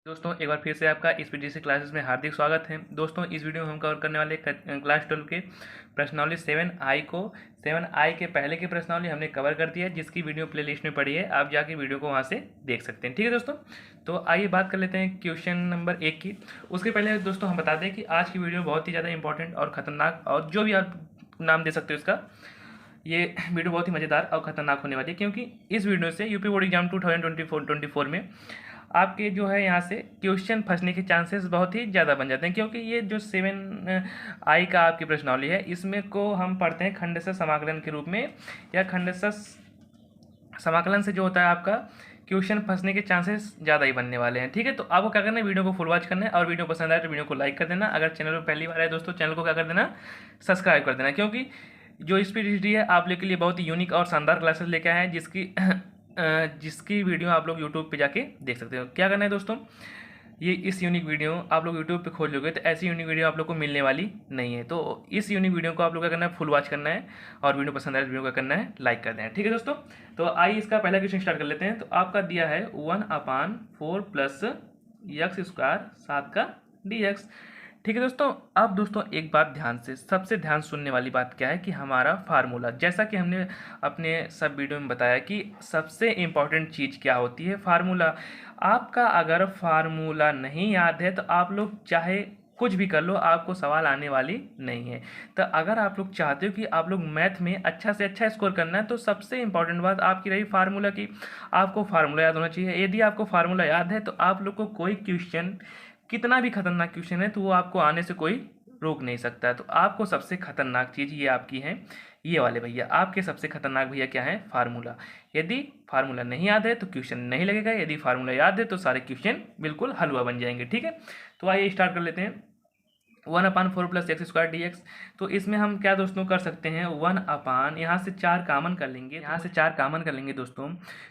दोस्तों एक बार फिर से आपका इस पीजीसी क्लासेस में हार्दिक स्वागत है। दोस्तों इस वीडियो में हम कवर करने वाले क्लास 12 के प्रश्नावली 7I को 7I के पहले की प्रश्नावली हमने कवर कर दिया है, जिसकी वीडियो प्लेलिस्ट में पड़ी है। आप जाके वीडियो को वहाँ से देख सकते हैं। ठीक है दोस्तों, तो आइए बात कर लेते हैं क्वेश्चन नंबर 1 की। उसके पहले दोस्तों हम बता दें कि आज की वीडियो बहुत ही ज़्यादा इंपॉर्टेंट और ख़तरनाक, और जो भी आप नाम दे सकते हो इसका, ये वीडियो बहुत ही मज़ेदार और ख़तरनाक होने वाली है, क्योंकि इस वीडियो से यूपी बोर्ड एग्जाम 2024 में आपके जो है यहाँ से क्वेश्चन फंसने के चांसेस बहुत ही ज़्यादा बन जाते हैं। क्योंकि ये जो 7I का आपकी प्रश्नावली है, इसमें को हम पढ़ते हैं खंडशः समाकलन के रूप में, या खंडशः समाकलन से जो होता है आपका क्वेश्चन फंसने के चांसेस ज़्यादा ही बनने वाले हैं। ठीक है, तो आपको क्या करना है, वीडियो को फुल वॉच करना है, और वीडियो पसंद आए तो वीडियो को लाइक कर देना। अगर चैनल पर पहली बार है दोस्तों, चैनल को क्या कर देना, सब्सक्राइब कर देना, क्योंकि जो स्पीड है आप लोग के लिए बहुत ही यूनिक और शानदार क्लासेस लेके आए हैं, जिसकी वीडियो आप लोग यूट्यूब पे जाके देख सकते हो। क्या करना है दोस्तों, ये इस यूनिक वीडियो आप लोग यूट्यूब पे खोलोगे तो ऐसी यूनिक वीडियो आप लोग को मिलने वाली नहीं है। तो इस यूनिक वीडियो को आप लोग क्या करना है, फुल वॉच करना है, और वीडियो पसंद आए तो वीडियो को करना है लाइक कर देना है। ठीक है दोस्तों, तो आइए इसका पहला क्वेश्चन स्टार्ट कर लेते हैं। तो आपका दिया है 1/4 प्लस x स्क्वायर 7 का dx। ठीक है दोस्तों, अब दोस्तों एक बात ध्यान से, सबसे ध्यान सुनने वाली बात क्या है कि हमारा फार्मूला, जैसा कि हमने अपने सब वीडियो में बताया कि सबसे इम्पॉर्टेंट चीज़ क्या होती है, फार्मूला। आपका अगर फार्मूला नहीं याद है तो आप लोग चाहे कुछ भी कर लो, आपको सवाल आने वाली नहीं है। तो अगर आप लोग चाहते हो कि आप लोग मैथ में अच्छा से अच्छा स्कोर करना है, तो सबसे इंपॉर्टेंट बात आपकी रही फार्मूला की। आपको फार्मूला याद होना चाहिए। यदि आपको फार्मूला याद है तो आप लोग को कोई क्वेश्चन, कितना भी खतरनाक क्वेश्चन है, तो वो आपको आने से कोई रोक नहीं सकता। तो आपको सबसे खतरनाक चीज़ ये आपकी है, ये वाले भैया आपके सबसे खतरनाक भैया क्या है, फार्मूला। यदि फार्मूला नहीं याद है तो क्वेश्चन नहीं लगेगा, यदि फार्मूला याद है तो सारे क्वेश्चन बिल्कुल हलवा बन जाएंगे। ठीक है, तो आइए स्टार्ट कर लेते हैं। 1/4 प्लस x स्क्वायर dx। तो इसमें हम क्या दोस्तों कर सकते हैं, 1/, यहाँ से 4 कामन कर लेंगे, यहाँ से 4 कामन कर लेंगे दोस्तों।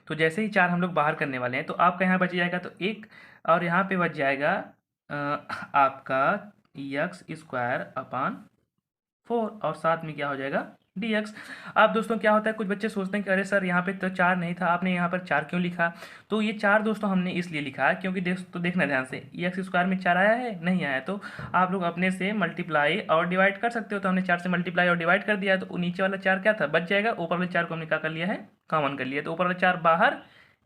तो जैसे ही 4 हम लोग बाहर करने वाले हैं, तो आपका यहाँ बच जाएगा तो 1, और यहाँ पे बच जाएगा आपका x स्क्वायर अपान 4, और साथ में क्या हो जाएगा, dx। अब दोस्तों क्या होता है, कुछ बच्चे सोचते हैं कि अरे सर यहाँ पे तो 4 नहीं था, आपने यहाँ पर 4 क्यों लिखा। तो ये 4 दोस्तों हमने इसलिए लिखा है क्योंकि देखना ध्यान से, x स्क्वायर में 4 आया है, नहीं आया, तो आप लोग अपने से मल्टीप्लाई और डिवाइड कर सकते हो। तो हमने 4 से मल्टीप्लाई और डिवाइड कर दिया, तो नीचे वाला 4 क्या था, बच जाएगा। ऊपर वाले 4 को हमने क्या कर लिया है, कॉमन कर लिया, तो ऊपर वाला 4 बाहर,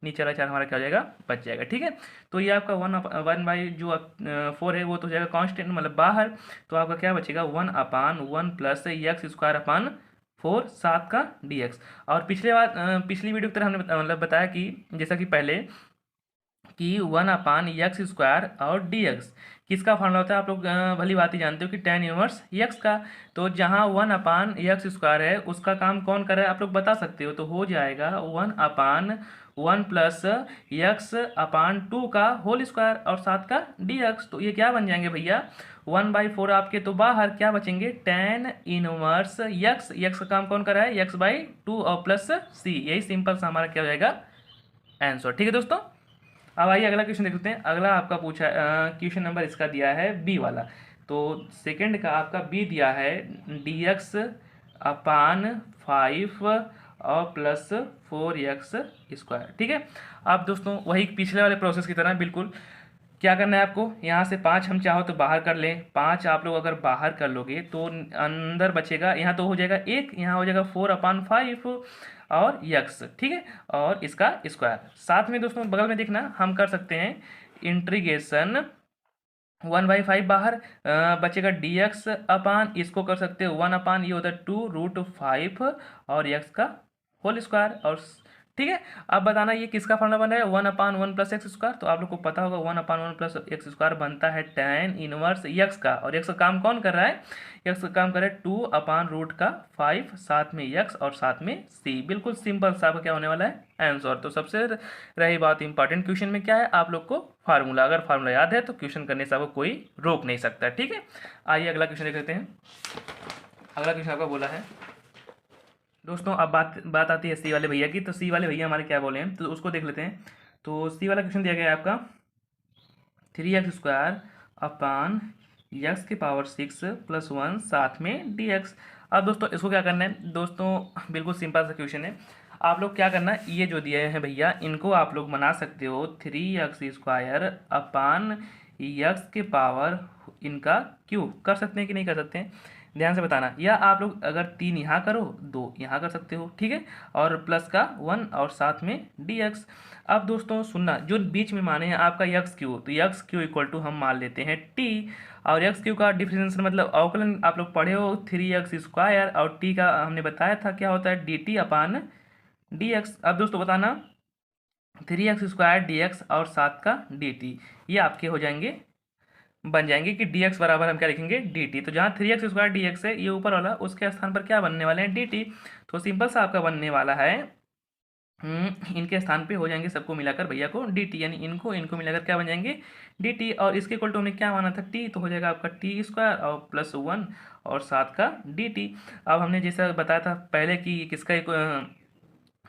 नीचे वाला 4 हमारा क्या हो जाएगा, बच जाएगा। ठीक है, तो ये आपका 1 बाई जो 4 है वो तो हो जाएगा कांस्टेंट, मतलब बाहर। तो आपका क्या बचेगा, 1/1 प्लस x स्क्वायर अपान 4 7 का dx। और पिछली वीडियो की तरह हमने मतलब बताया कि जैसा कि पहले कि 1/x स्क्वायर और dx किसका फॉर्मूला होता है, आप लोग भली बात ही जानते हो कि tan इनवर्स x का। तो जहाँ 1/x स्क्वायर है उसका काम कौन कर रहा है, आप लोग बता सकते हो। तो हो जाएगा 1/1 प्लस x/2 का होल स्क्वायर और 7 का dx। तो ये क्या बन जाएंगे भैया, 1/4 आपके तो बाहर, क्या बचेंगे, tan इनवर्स x का काम कौन कर रहा है, x/2 और प्लस c। यही सिंपल सा हमारा क्या हो जाएगा, आंसर। ठीक है दोस्तों, अब आइए अगला क्वेश्चन देखते हैं। अगला आपका पूछा क्वेश्चन नंबर इसका दिया है बी वाला। तो सेकंड का आपका बी दिया है dx अपान 5 और प्लस 4x स्क्वायर। ठीक है, अब दोस्तों वही पिछले वाले प्रोसेस की तरह बिल्कुल क्या करना है आपको, यहाँ से 5 हम चाहो तो बाहर कर लें। 5 आप लोग अगर बाहर कर लोगे तो अंदर बचेगा, यहाँ तो हो जाएगा 1, यहाँ हो जाएगा 4/5 और यक्स। ठीक है, और इसका स्क्वायर। साथ में दोस्तों बगल में देखना, हम कर सकते हैं इंटीग्रेशन 1/5 बाहर, बचेगा dx अपान, इसको कर सकते हो 1/, ये होता है 2√5 और x का होल स्क्वायर। और ठीक है, अब बताना ये किसका फॉर्मूला बन रहा है, 1/1 प्लस एक्स स्क्वायर। तो आप लोग को पता होगा 1/1 प्लस एक्स स्क्वायर बनता है tan इनवर्स x का, और x का काम कौन कर रहा है, x का काम कर रहा है 2/√5, साथ में x और साथ में c। बिल्कुल सिंपल सा क्या होने वाला है, आंसर। तो सबसे रही बात इंपॉर्टेंट क्वेश्चन में क्या है, आप लोग को फार्मूला, अगर फार्मूला याद है तो क्वेश्चन करने से आपको कोई रोक नहीं सकता। ठीक है, आइए अगला क्वेश्चन देख लेते हैं। अगला क्वेश्चन आपका बोला है दोस्तों, अब बात आती है सी वाले भैया की। तो सी वाले भैया हमारे क्या बोले हैं, तो उसको देख लेते हैं। तो सी वाला क्वेश्चन दिया गया है आपका 3x स्क्वायर अपान x की पावर 6 प्लस 1 साथ में dx। अब दोस्तों इसको क्या करना है दोस्तों, बिल्कुल सिंपल सा क्वेश्चन है। आप लोग क्या करना, ये जो दिए हैं भैया इनको आप लोग बना सकते हो 3x² अपान x के पावर इनका क्यूब, कर सकते हैं कि नहीं कर सकते हैं, ध्यान से बताना। या आप लोग अगर 3 यहाँ करो 2 यहाँ कर सकते हो, ठीक है, और प्लस का 1 और साथ में dx। अब दोस्तों सुनना, जो बीच में माने हैं आपका एक्स क्यू, तो एक्स क्यू इक्वल टू हम मान लेते हैं टी, और एक्स क्यू का डिफरेंशियल मतलब अवकलन आप लोग पढ़े हो 3x², और टी का हमने बताया था क्या होता है dt अपान dx। अब दोस्तों बताना 3x² dx और साथ का dt, ये आपके हो जाएंगे, बन जाएंगे कि dx बराबर हम क्या लिखेंगे dt। तो जहाँ 3x² dx है ये ऊपर वाला, उसके स्थान पर क्या बनने वाले हैं dt। तो सिंपल सा आपका बनने वाला है इनके स्थान पे हो जाएंगे सबको मिलाकर भैया को dt, यानी इनको इनको मिलाकर क्या बन जाएंगे dt, और इसके इक्वल टू हमने क्या माना था t, तो हो जाएगा आपका t² और प्लस 1 और साथ का dt। अब हमने जैसा बताया था पहले कि किसका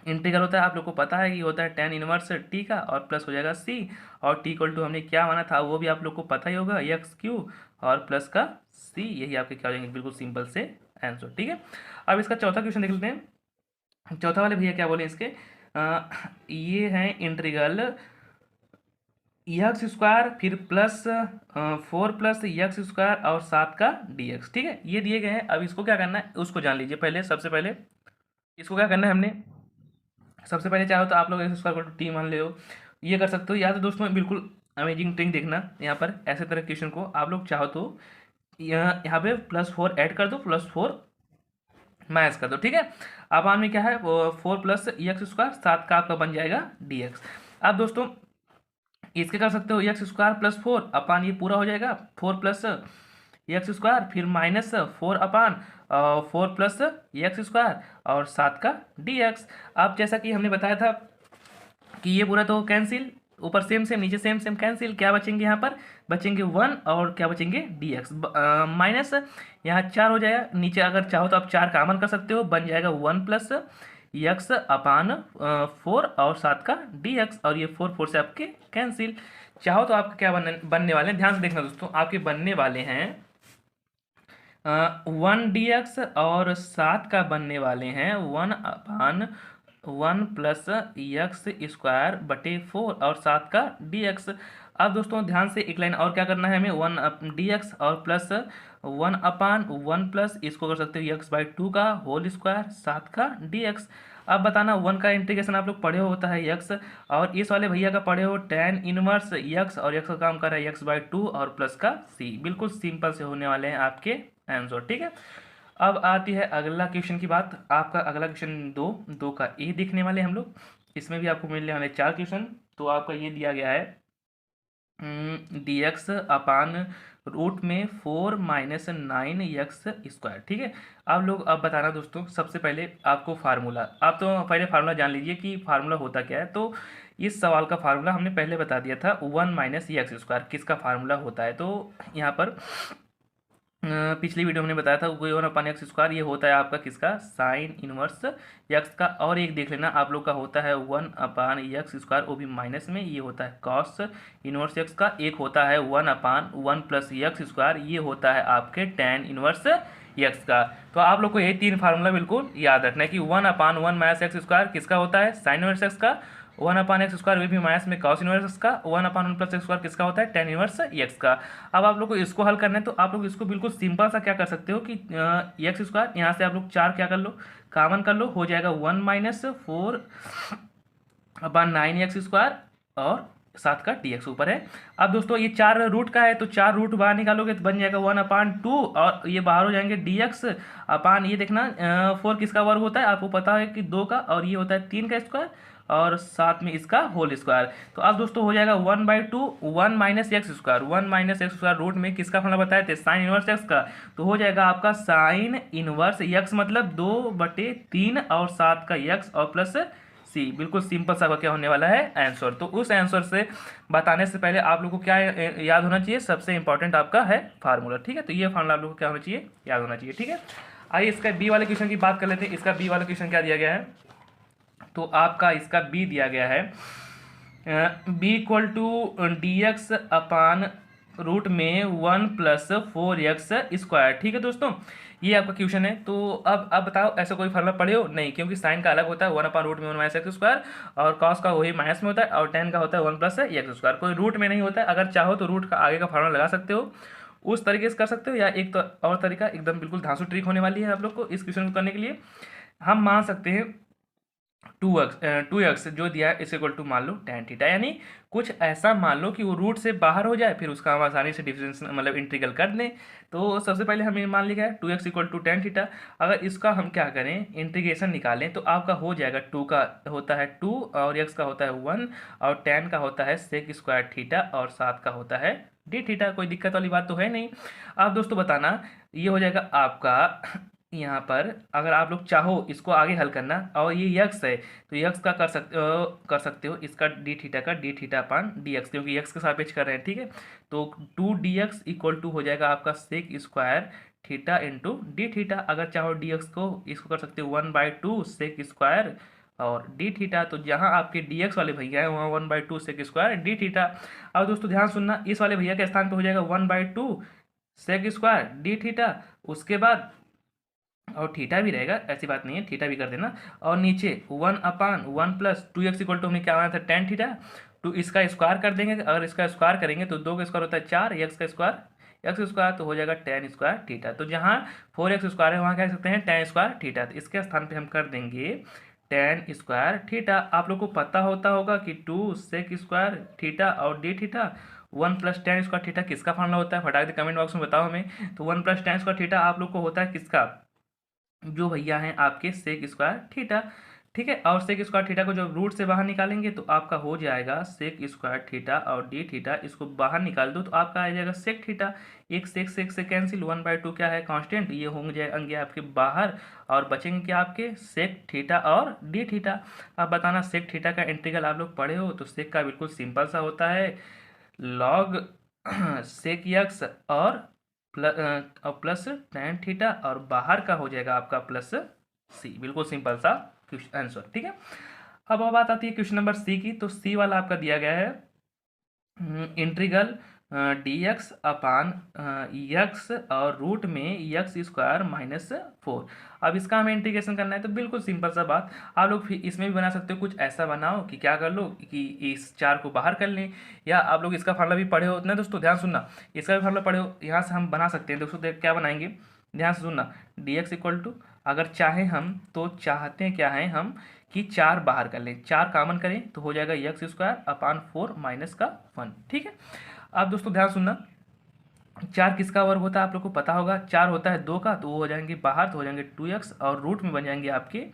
इंटीग्रल होता है, आप लोग को पता है कि होता है tan इनवर्स t का, और प्लस हो जाएगा c, और t इक्वल टू हमने क्या माना था वो भी आप लोग को पता ही होगा x³ और प्लस का c, यही आपके क्या हो जाएंगे बिल्कुल सिंपल से आंसर, ठीक है। अब इसका चौथा क्वेश्चन देख लेते हैं। चौथा वाले भैया क्या बोले इसके, ये है इंटीग्रल x² फिर प्लस 4 प्लस x² और साथ का dx, ठीक है, ये दिए गए हैं। अब इसको क्या करना है उसको जान लीजिए पहले। सबसे पहले इसको क्या करना है हमने, सबसे पहले चाहो तो आप लोग x² को टी मान ले हो, ये कर सकते हो, या तो दोस्तों बिल्कुल अमेजिंग ट्रिक देखना यहाँ पर, ऐसे तरह क्वेश्चन को आप लोग चाहो तो यहाँ पे +4 ऐड कर दो, +4 माइनस कर दो, ठीक है। अब में क्या है 4 प्लस x² साथ का आपका बन जाएगा dx। अब दोस्तों इसके कर सकते हो x² प्लस 4 अपान ये पूरा हो जाएगा 4 प्लस x² फिर माइनस 4 अपान 4 प्लस x² और साथ का dx। अब जैसा कि हमने बताया था कि ये पूरा तो कैंसिल, ऊपर सेम सेम नीचे सेम सेम कैंसिल, क्या बचेंगे यहाँ पर बचेंगे 1 और क्या बचेंगे dx, माइनस यहाँ 4 हो जाएगा, नीचे अगर चाहो तो आप 4 कामन कर सकते हो, बन जाएगा 1 प्लस x अपान 4 और साथ का dx, और ये 4 से आपके कैंसिल। चाहो तो आपके क्या बनने वाले हैं, ध्यान से देखना दोस्तों, आपके बनने वाले हैं 1 dx और साथ का बनने वाले हैं 1 अपान 1 प्लस x² बटे 4 और साथ का dx। अब दोस्तों ध्यान से एक लाइन और क्या करना है हमें 1 dx और प्लस 1 अपान 1 प्लस इसको कर सकते हो x/2 का होल स्क्वायर साथ का dx। अब बताना 1 का इंटीग्रेशन आप लोग पढ़े हो होता है x, और इस वाले भैया का पढ़े हो tan इनवर्स x, और x का काम कर रहा है x/2 और प्लस का c, बिल्कुल सिंपल से होने वाले हैं आपके आंसर, ठीक है। अब आती है अगला क्वेश्चन की बात, आपका अगला क्वेश्चन 2 का ए देखने वाले हम लोग, इसमें भी आपको मिलने वाले 4 क्वेश्चन। तो आपका ये दिया गया है dx अपान रूट में 4 माइनस 9x², ठीक है। आप लोग अब बताना दोस्तों, सबसे पहले आपको फार्मूला, आप तो पहले फार्मूला जान लीजिए कि फार्मूला होता क्या है। तो इस सवाल का फार्मूला हमने पहले बता दिया था 1 माइनस x² किसका फार्मूला होता है। तो यहाँ पर पिछली वीडियो हमने बताया था 1 अपान x², ये होता है आपका किसका साइन इनवर्स x का, और एक देख लेना आप लोग का होता है 1 अपान x², वो भी माइनस में, ये होता है कॉस इनवर्स x का। एक होता है 1 अपान 1 प्लस x², ये होता है आपके tan इनवर्स x का। तो आप लोग को ये 3 फार्मूला बिल्कुल याद रखना है कि 1 अपान 1 माइनस x² किसका होता है साइन इनवर्स x का, 1 अपान x² वे भी माइनस में cos इनवर्स का, 1 अपान 1 प्लस x² किसका होता है tan इनवर्स x का। अब आप लोग को इसको हल करना है, तो आप लोग इसको बिल्कुल सिंपल सा क्या कर सकते हो कि x² यहाँ से आप लोग 4 क्या कर लो कॉमन कर लो, हो जाएगा 1 माइनस 4 अपान 9x² और साथ का dx ऊपर है। अब दोस्तों ये 4 रूट का है, तो 4 रूट बाहर निकालोगे तो बन जाएगा 1 अपान 2, और ये बाहर हो जाएंगे dx अपान, ये देखना 4 किसका वर्ग होता है आपको पता है कि 2 का, और ये होता है 3 का स्क्वायर और साथ में इसका होल स्क्वायर। तो अब दोस्तों हो जाएगा 1/2 1 minus x², 1 minus x² root में किसका फॉर्मूला बताए थे साइन इनवर्स x का, तो हो जाएगा आपका साइन इनवर्स x मतलब 2/3 और साथ का x और प्लस सी, बिल्कुल सिंपल सा क्या होने वाला है आंसर। तो उस आंसर से बताने से पहले आप लोगों को क्या याद होना चाहिए, सबसे इंपॉर्टेंट आपका है फार्मूला, ठीक है। तो ये फार्मूला आप लोगों को क्या होना चाहिए याद होना चाहिए, ठीक है। आइए इसका बी वाले क्वेश्चन की बात कर लेते हैं। इसका बी वाला क्वेश्चन क्या दिया गया है, तो आपका इसका बी दिया गया है b equal to dx upon root में 1 प्लस 4x², ठीक है दोस्तों। ये आपका क्वेश्चन है। तो अब बताओ ऐसा कोई फॉर्मूला पढ़े हो? नहीं, क्योंकि साइन का अलग होता है 1/√में 1 माइनस एक्स स्क्वायर, और कॉस का वही माइनस में होता है, और टेन का होता है 1 प्लस एक्स स्क्वायर। कोई रूट में नहीं होता है। अगर चाहो तो रूट का आगे का फार्मूला लगा सकते हो, उस तरीके से कर सकते हो, या एक तो और तरीका एकदम बिल्कुल धांसू ट्रिक होने वाली है आप लोग को इस क्वेश्चन को करने के लिए। हम मान सकते हैं 2x जो दिया है इस इक्वल टू मान लो tan थीटा, यानी कुछ ऐसा मान लो कि वो रूट से बाहर हो जाए, फिर उसका हम आसानी से डिफरेंस मतलब इंटीग्रल कर दें। तो सबसे पहले हमें मान लिया है 2x equal to tan theta. अगर इसका हम क्या करें, इंटीग्रेशन निकालें, तो आपका हो जाएगा 2 का होता है 2 और x का होता है 1 और tan का होता है sec स्क्वायर थीटा और 7 का होता है d थीटा। कोई दिक्कत वाली बात तो है नहीं। आप दोस्तों बताना, ये हो जाएगा आपका यहाँ पर। अगर आप लोग चाहो इसको आगे हल करना, और ये यक्स है तो यक्स का कर सकते हो इसका डी थीटा अपान डी एक्स, क्योंकि यक्स के सापेक्ष कर रहे हैं, ठीक है। तो 2 dx इक्वल टू हो जाएगा आपका sec square theta into D theta. अगर चाहो डी एक्स को इसको कर सकते हो 1/2 सेक स्क्वायर और डी थीटा। तो जहाँ आपके डी एक्स वाले भैया है वहाँ 1/2 सेक स्क्वायर डी थीटा। अब दोस्तों ध्यान सुनना, इस वाले भैया के स्थान पर हो जाएगा 1/2 सेक स्क्वायर डी थीटा, उसके बाद और थीटा भी रहेगा, ऐसी बात नहीं है, थीटा भी कर देना, और नीचे 1/1 प्लस 2x इक्वल टू हमने क्या माना था tan थीटा। तो इसका स्क्वायर कर देंगे, अगर इसका स्क्वायर करेंगे तो 2 का स्क्वायर होता है 4, एक्स स्क्वायर तो हो जाएगा tan स्क्वायर थीटा। तो जहाँ 4x स्क्वायर है वहाँ कह सकते हैं tan स्क्वायर थीटा। तो इसके स्थान पे हम कर देंगे tan स्क्वायर थीटा। आप लोग को पता होता होगा कि 2 सेक स्क्वायर थीटा और D theta 1 plus tan square theta किसका फॉर्मूला होता है, फटाक से कमेंट बॉक्स में बताओ हमें। तो 1 प्लस tan स्क्वायर थीटा आप लोग को होता है किसका, जो भैया हैं आपके सेक स्क्वायर थीटा, ठीक है। और सेक स्क्वायर थीटा को जब रूट से बाहर निकालेंगे तो आपका हो जाएगा सेक स्क्वायर थीटा और डी थीटा, इसको बाहर निकाल दो तो आपका आ जाएगा सेक थीटा। एक सेक से कैंसिल, 1/2 क्या है कांस्टेंट, ये होंगे आपके बाहर, और बचेंगे क्या आपके सेक थीटा और डी थीटा। अब बताना सेक थीटा का इंटीग्रल आप लोग पढ़े हो? तो सेक का बिल्कुल सिंपल सा होता है लॉग सेक एक्स और प्लस tan थीटा, और बाहर का हो जाएगा आपका प्लस सी। बिल्कुल सिंपल सा आंसर, ठीक है। अब बात आती है क्वेश्चन नंबर सी की। तो सी वाला आपका दिया गया है इंटीग्रल डी एक्स अपान यक्स और रूट में यक्स स्क्वायर -4। अब इसका हमें इंटीग्रेशन करना है। तो बिल्कुल सिंपल सा बात, आप लोग फिर इसमें भी बना सकते हो, कुछ ऐसा बनाओ कि क्या कर लो कि इस 4 को बाहर कर लें, या आप लोग इसका फार्मूला भी पढ़े हो ना दोस्तों, ध्यान सुनना, इसका भी फार्मूला पढ़े हो, यहाँ से हम बना सकते हैं दोस्तों। देख क्या बनाएंगे, ध्यान से सुनना, डी एक्स इक्वल टू, अगर चाहें हम तो चाहते हैं क्या है हम कि 4 बाहर कर लें, 4 कॉमन करें तो हो जाएगा यक्स स्क्वायर अपान 4 माइनस का 1, ठीक है। अब दोस्तों ध्यान सुनना, 4 किसका वर्ग होता है आप लोग को पता होगा, 4 होता है 2 का, तो वो हो जाएंगे बाहर, तो हो जाएंगे 2x, और रूट में बन जाएंगे आपके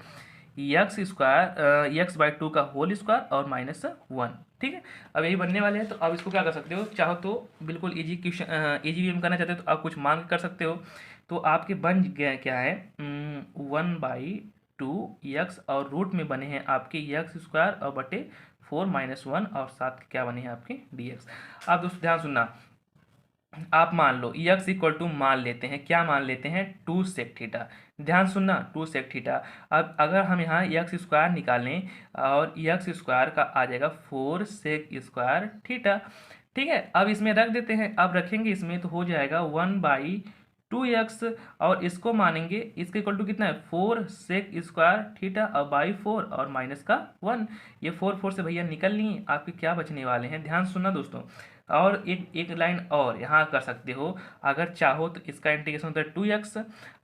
यक्स स्क्वायर x/2 का होल स्क्वायर और -1, ठीक है। अब यही बनने वाले हैं। तो अब इसको क्या कर सकते हो, चाहो तो बिल्कुल इजी क्वेश्चन, इजी वे में करना चाहते हो तो आप कुछ मान के कर सकते हो। तो आपके बन गया क्या है 1/2 और रूट में बने हैं आपके यक्स स्क्वायर और बटे 4 - 1 और साथ क्या बने हैं आपके dx। आप दोस्तों ध्यान सुनना, आप मान लो x इक्वल टू मान लेते हैं, क्या मान लेते हैं 2 सेक थीटा। ध्यान सुनना 2 सेक थीटा। अब अगर हम यहाँ एक्स स्क्वायर निकालें और एक्स स्क्वायर का आ जाएगा 4 सेक स्क्वायर थीटा, ठीक है। अब इसमें रख देते हैं, अब रखेंगे इसमें तो हो जाएगा 1/2x, और इसको मानेंगे, इसके इक्वल टू कितना है 4 सेक स्क्वायर थीटा और बाई 4 और माइनस का 1। ये 4 से भैया निकल लिए, आपके क्या बचने वाले हैं, ध्यान सुनना दोस्तों। और एक लाइन और यहाँ कर सकते हो, अगर चाहो तो इसका इंटीग्रेशन होता है 2x,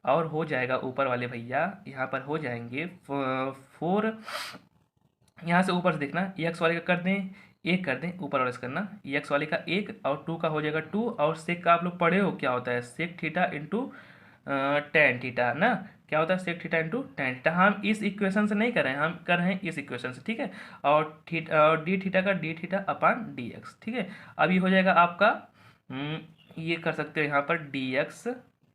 और हो जाएगा ऊपर वाले भैया यहाँ पर हो जाएंगे 4, यहाँ से ऊपर से देखना एक्स वाले का कर दें 1 कर दें, ऊपर वाले से करना एक्स वाले का 1 और 2 का हो जाएगा 2, और सेक का आप लोग पढ़े हो क्या होता है sec theta into tan theta ना, क्या होता है sec theta into tan theta. हम इस इक्वेशन से नहीं कर रहे हैं, हम कर रहे हैं इस इक्वेशन से, ठीक है। और डी थीटा का डी थीटा अपान डी एक्स, ठीक है। अब ये हो जाएगा आपका ये कर सकते हो यहाँ पर डी एक्स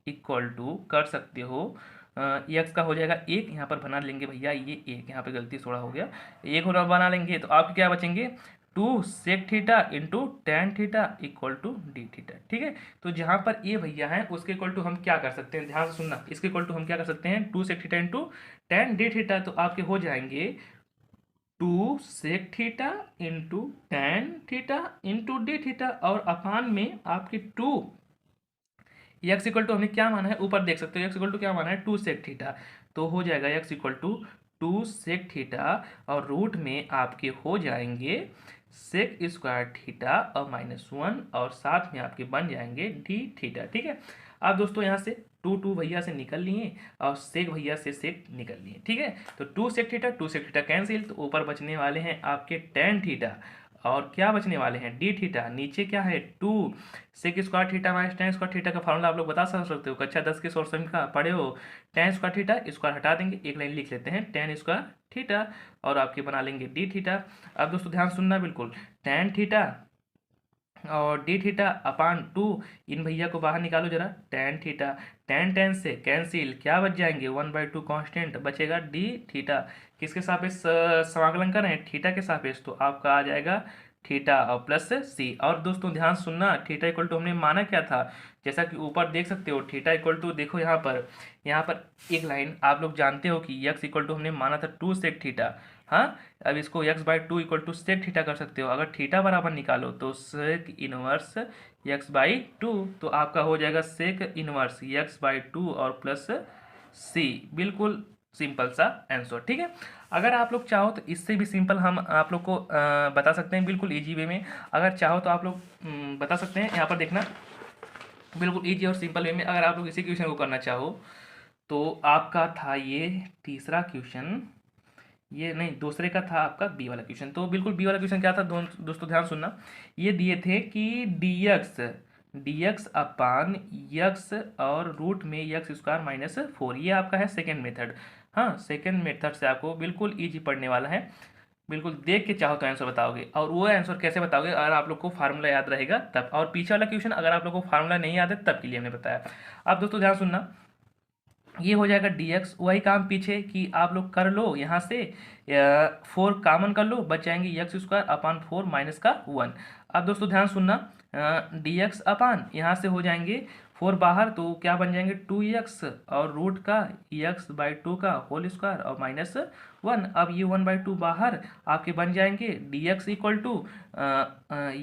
इक्वल टू कर सकते हो एक्स का हो जाएगा 1, यहाँ पर बना लेंगे भैया ये 1, यहाँ पर गलती थोड़ा हो गया, 1 होना बना लेंगे तो आपके क्या बचेंगे 2 sec theta into tan theta equal to D theta, ठीक है। तो जहाँ पर ये भैया हैं उसके इक्वल टू हम क्या कर सकते हैं, ध्यान से सुनना, इसके इक्वल टू हम क्या कर सकते हैं 2 sec theta into tan D theta. तो आपके हो जाएंगे 2 sec theta into tan theta into D theta, और अपान में आपके 2 एक्स इक्वल टू हमने क्या माना है, ऊपर देख सकते हो एक्स इक्वल टू क्या माना है, 2 सेक थीटा। तो हो जाएगा X equal to 2 sec theta और रूट में आपके हो जाएंगे सेक स्क्वायर थीटा और -1 और साथ में आपके बन जाएंगे डी थीटा। ठीक है, अब दोस्तों यहाँ से टू भैया से निकल लिए और सेक भैया से सेक निकल लिए। ठीक है, तो 2 सेक थीटा कैंसिल, तो ऊपर बचने वाले हैं आपके टेन थीटा और क्या बचने वाले हैं डी थीटा। नीचे क्या है 2 sec square theta minus tan square theta का फॉर्मूला आप लोग बता सकते हो, कक्षा 10 के सोर्स का पढ़े हो। टेन स्क्वायर थीटा स्क्वायर हटा देंगे, एक लाइन लिख लेते हैं टेन स्क्वायर थीटा और आपके बना लेंगे डी थीटा। अब दोस्तों ध्यान सुनना बिल्कुल, टेन थीटा और डी थीटा अपान 2, इन भैया को बाहर निकालो जरा, टेन थीटा टेन टेन से कैंसिल, क्या बच जाएंगे 1/2 कांस्टेंट बचेगा डी थीटा। किसके सापेक्ष समाकलन कर रहे हैं, थीटा के सापेक्ष, तो आपका आ जाएगा थीटा और प्लस सी। और दोस्तों ध्यान सुनना, थीटा इक्वल टू हमने माना क्या था, जैसा कि ऊपर देख सकते हो थीटा इक्वल टू, देखो यहाँ पर एक लाइन आप लोग जानते हो कि यक्स इक्वल टू हमने माना था 2 सेक थीटा। हाँ, अब इसको x/2 equal to sec theta कर सकते हो, अगर थीटा बराबर निकालो तो सेक इनवर्स x/2, तो आपका हो जाएगा सेक इनवर्स x/2 और प्लस सी। बिल्कुल सिंपल सा आंसर। ठीक है, अगर आप लोग चाहो तो इससे भी सिंपल हम आप लोग को बता सकते हैं, बिल्कुल इजी वे में। अगर चाहो तो आप लोग बता सकते हैं, यहाँ पर देखना बिल्कुल इजी और सिंपल वे में। अगर आप लोग इसी क्वेश्चन को करना चाहो तो आपका था ये तीसरा क्वेश्चन, ये नहीं दूसरे का था आपका बी वाला क्वेश्चन। तो बिल्कुल बी वाला क्वेश्चन क्या था दोस्तों ध्यान सुनना, ये दिए थे कि dx अपान यक्स और रूट में यक्स स्क्वायर -4, ये आपका है सेकेंड मेथड। हाँ, सेकेंड मेथड से आपको बिल्कुल इजी पढ़ने वाला है, बिल्कुल देख के चाहो तो आंसर बताओगे। और वो आंसर कैसे बताओगे, अगर आप लोग को फार्मूला याद रहेगा तब, और पीछे वाला क्वेश्चन अगर आप लोग को फार्मूला नहीं याद है तब के लिए हमने बताया। अब दोस्तों ध्यान सुनना, ये हो जाएगा dx, वही काम पीछे कि आप लोग कर लो, यहाँ से 4 कॉमन कर लो, बच जाएंगे यक्स स्क्वायर अपान 4 माइनस का 1। अब दोस्तों ध्यान सुनना, dx अपान यहाँ से हो जाएंगे 4 बाहर, तो क्या बन जाएंगे 2x और रूट का x/2 का होल स्क्वायर और -1। अब ये 1/2 बाहर आपके बन जाएंगे dx equal to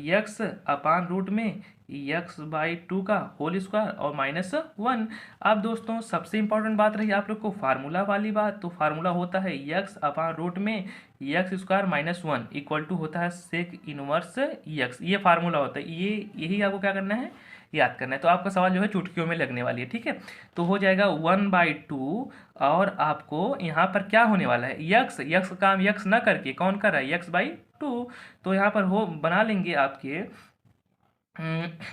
x upon root में x/2 का होल स्क्वायर और -1। अब दोस्तों सबसे इंपॉर्टेंट बात रही आप लोग को फार्मूला वाली बात, तो फार्मूला होता है x अपान रूट में x स्क्वायर -1 इक्वल टू होता है सेक इनवर्स x, ये फार्मूला होता है। ये यही आपको क्या करना है, याद करना है। तो आपका सवाल जो है चुटकियों में लगने वाली है। ठीक है, तो हो जाएगा 1/2 और आपको यहाँ पर क्या होने वाला है, यक्स का काम यक्स ना करके कौन कर रहा है, x/2। तो यहाँ पर हो बना लेंगे आपके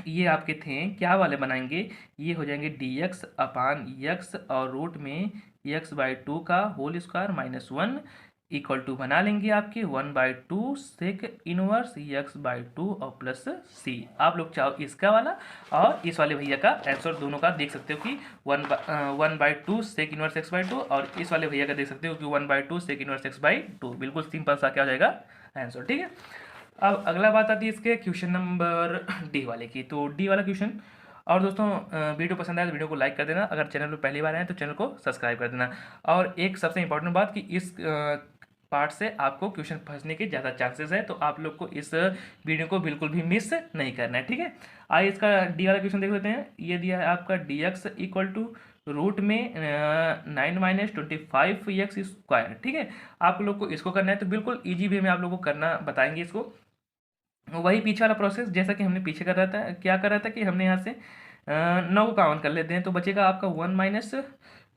ये आपके थे क्या वाले बनाएंगे, ये हो जाएंगे dx अपान यक्स और रूट में x/2 का होल स्क्वायर -1 इक्वल टू बना लेंगे आपके 1/2 सेक इनवर्स x/2 और प्लस सी। आप लोग चाहो इसका वाला और इस वाले भैया का आंसर दोनों का देख सकते हो कि 1/2 सेक इनवर्स x/2, और इस वाले भैया का देख सकते हो कि 1/2 सेक इनवर्स x/2। बिल्कुल सिंपल सा क्या हो जाएगा आंसर। ठीक है, अब अगला बात आती है इसके क्वेश्चन नंबर डी वाले की। तो डी वाला क्वेश्चन, और दोस्तों वीडियो पसंद आए तो वीडियो को लाइक कर देना, अगर चैनल पर पहली बार आए तो चैनल को सब्सक्राइब कर देना। और एक सबसे इंपॉर्टेंट बात कि इस पार्ट से आपको क्वेश्चन फंसने के ज़्यादा चांसेस है, तो आप लोग को इस वीडियो को बिल्कुल भी मिस नहीं करना है। ठीक है, आइए इसका डी वाला क्वेश्चन देख लेते हैं। ये दिया है आपका dx इक्वल टू रूट में 9 - 25 x स्क्वायर। ठीक है, आप लोग को इसको करना है, तो बिल्कुल ईजी वे में आप लोग को करना बताएंगे इसको। वही पीछे वाला प्रोसेस जैसा कि हमने पीछे कर रहा था, क्या कर रहा था कि हमने यहाँ से 9 को कॉमन कर लेते हैं, तो बचेगा आपका 1 -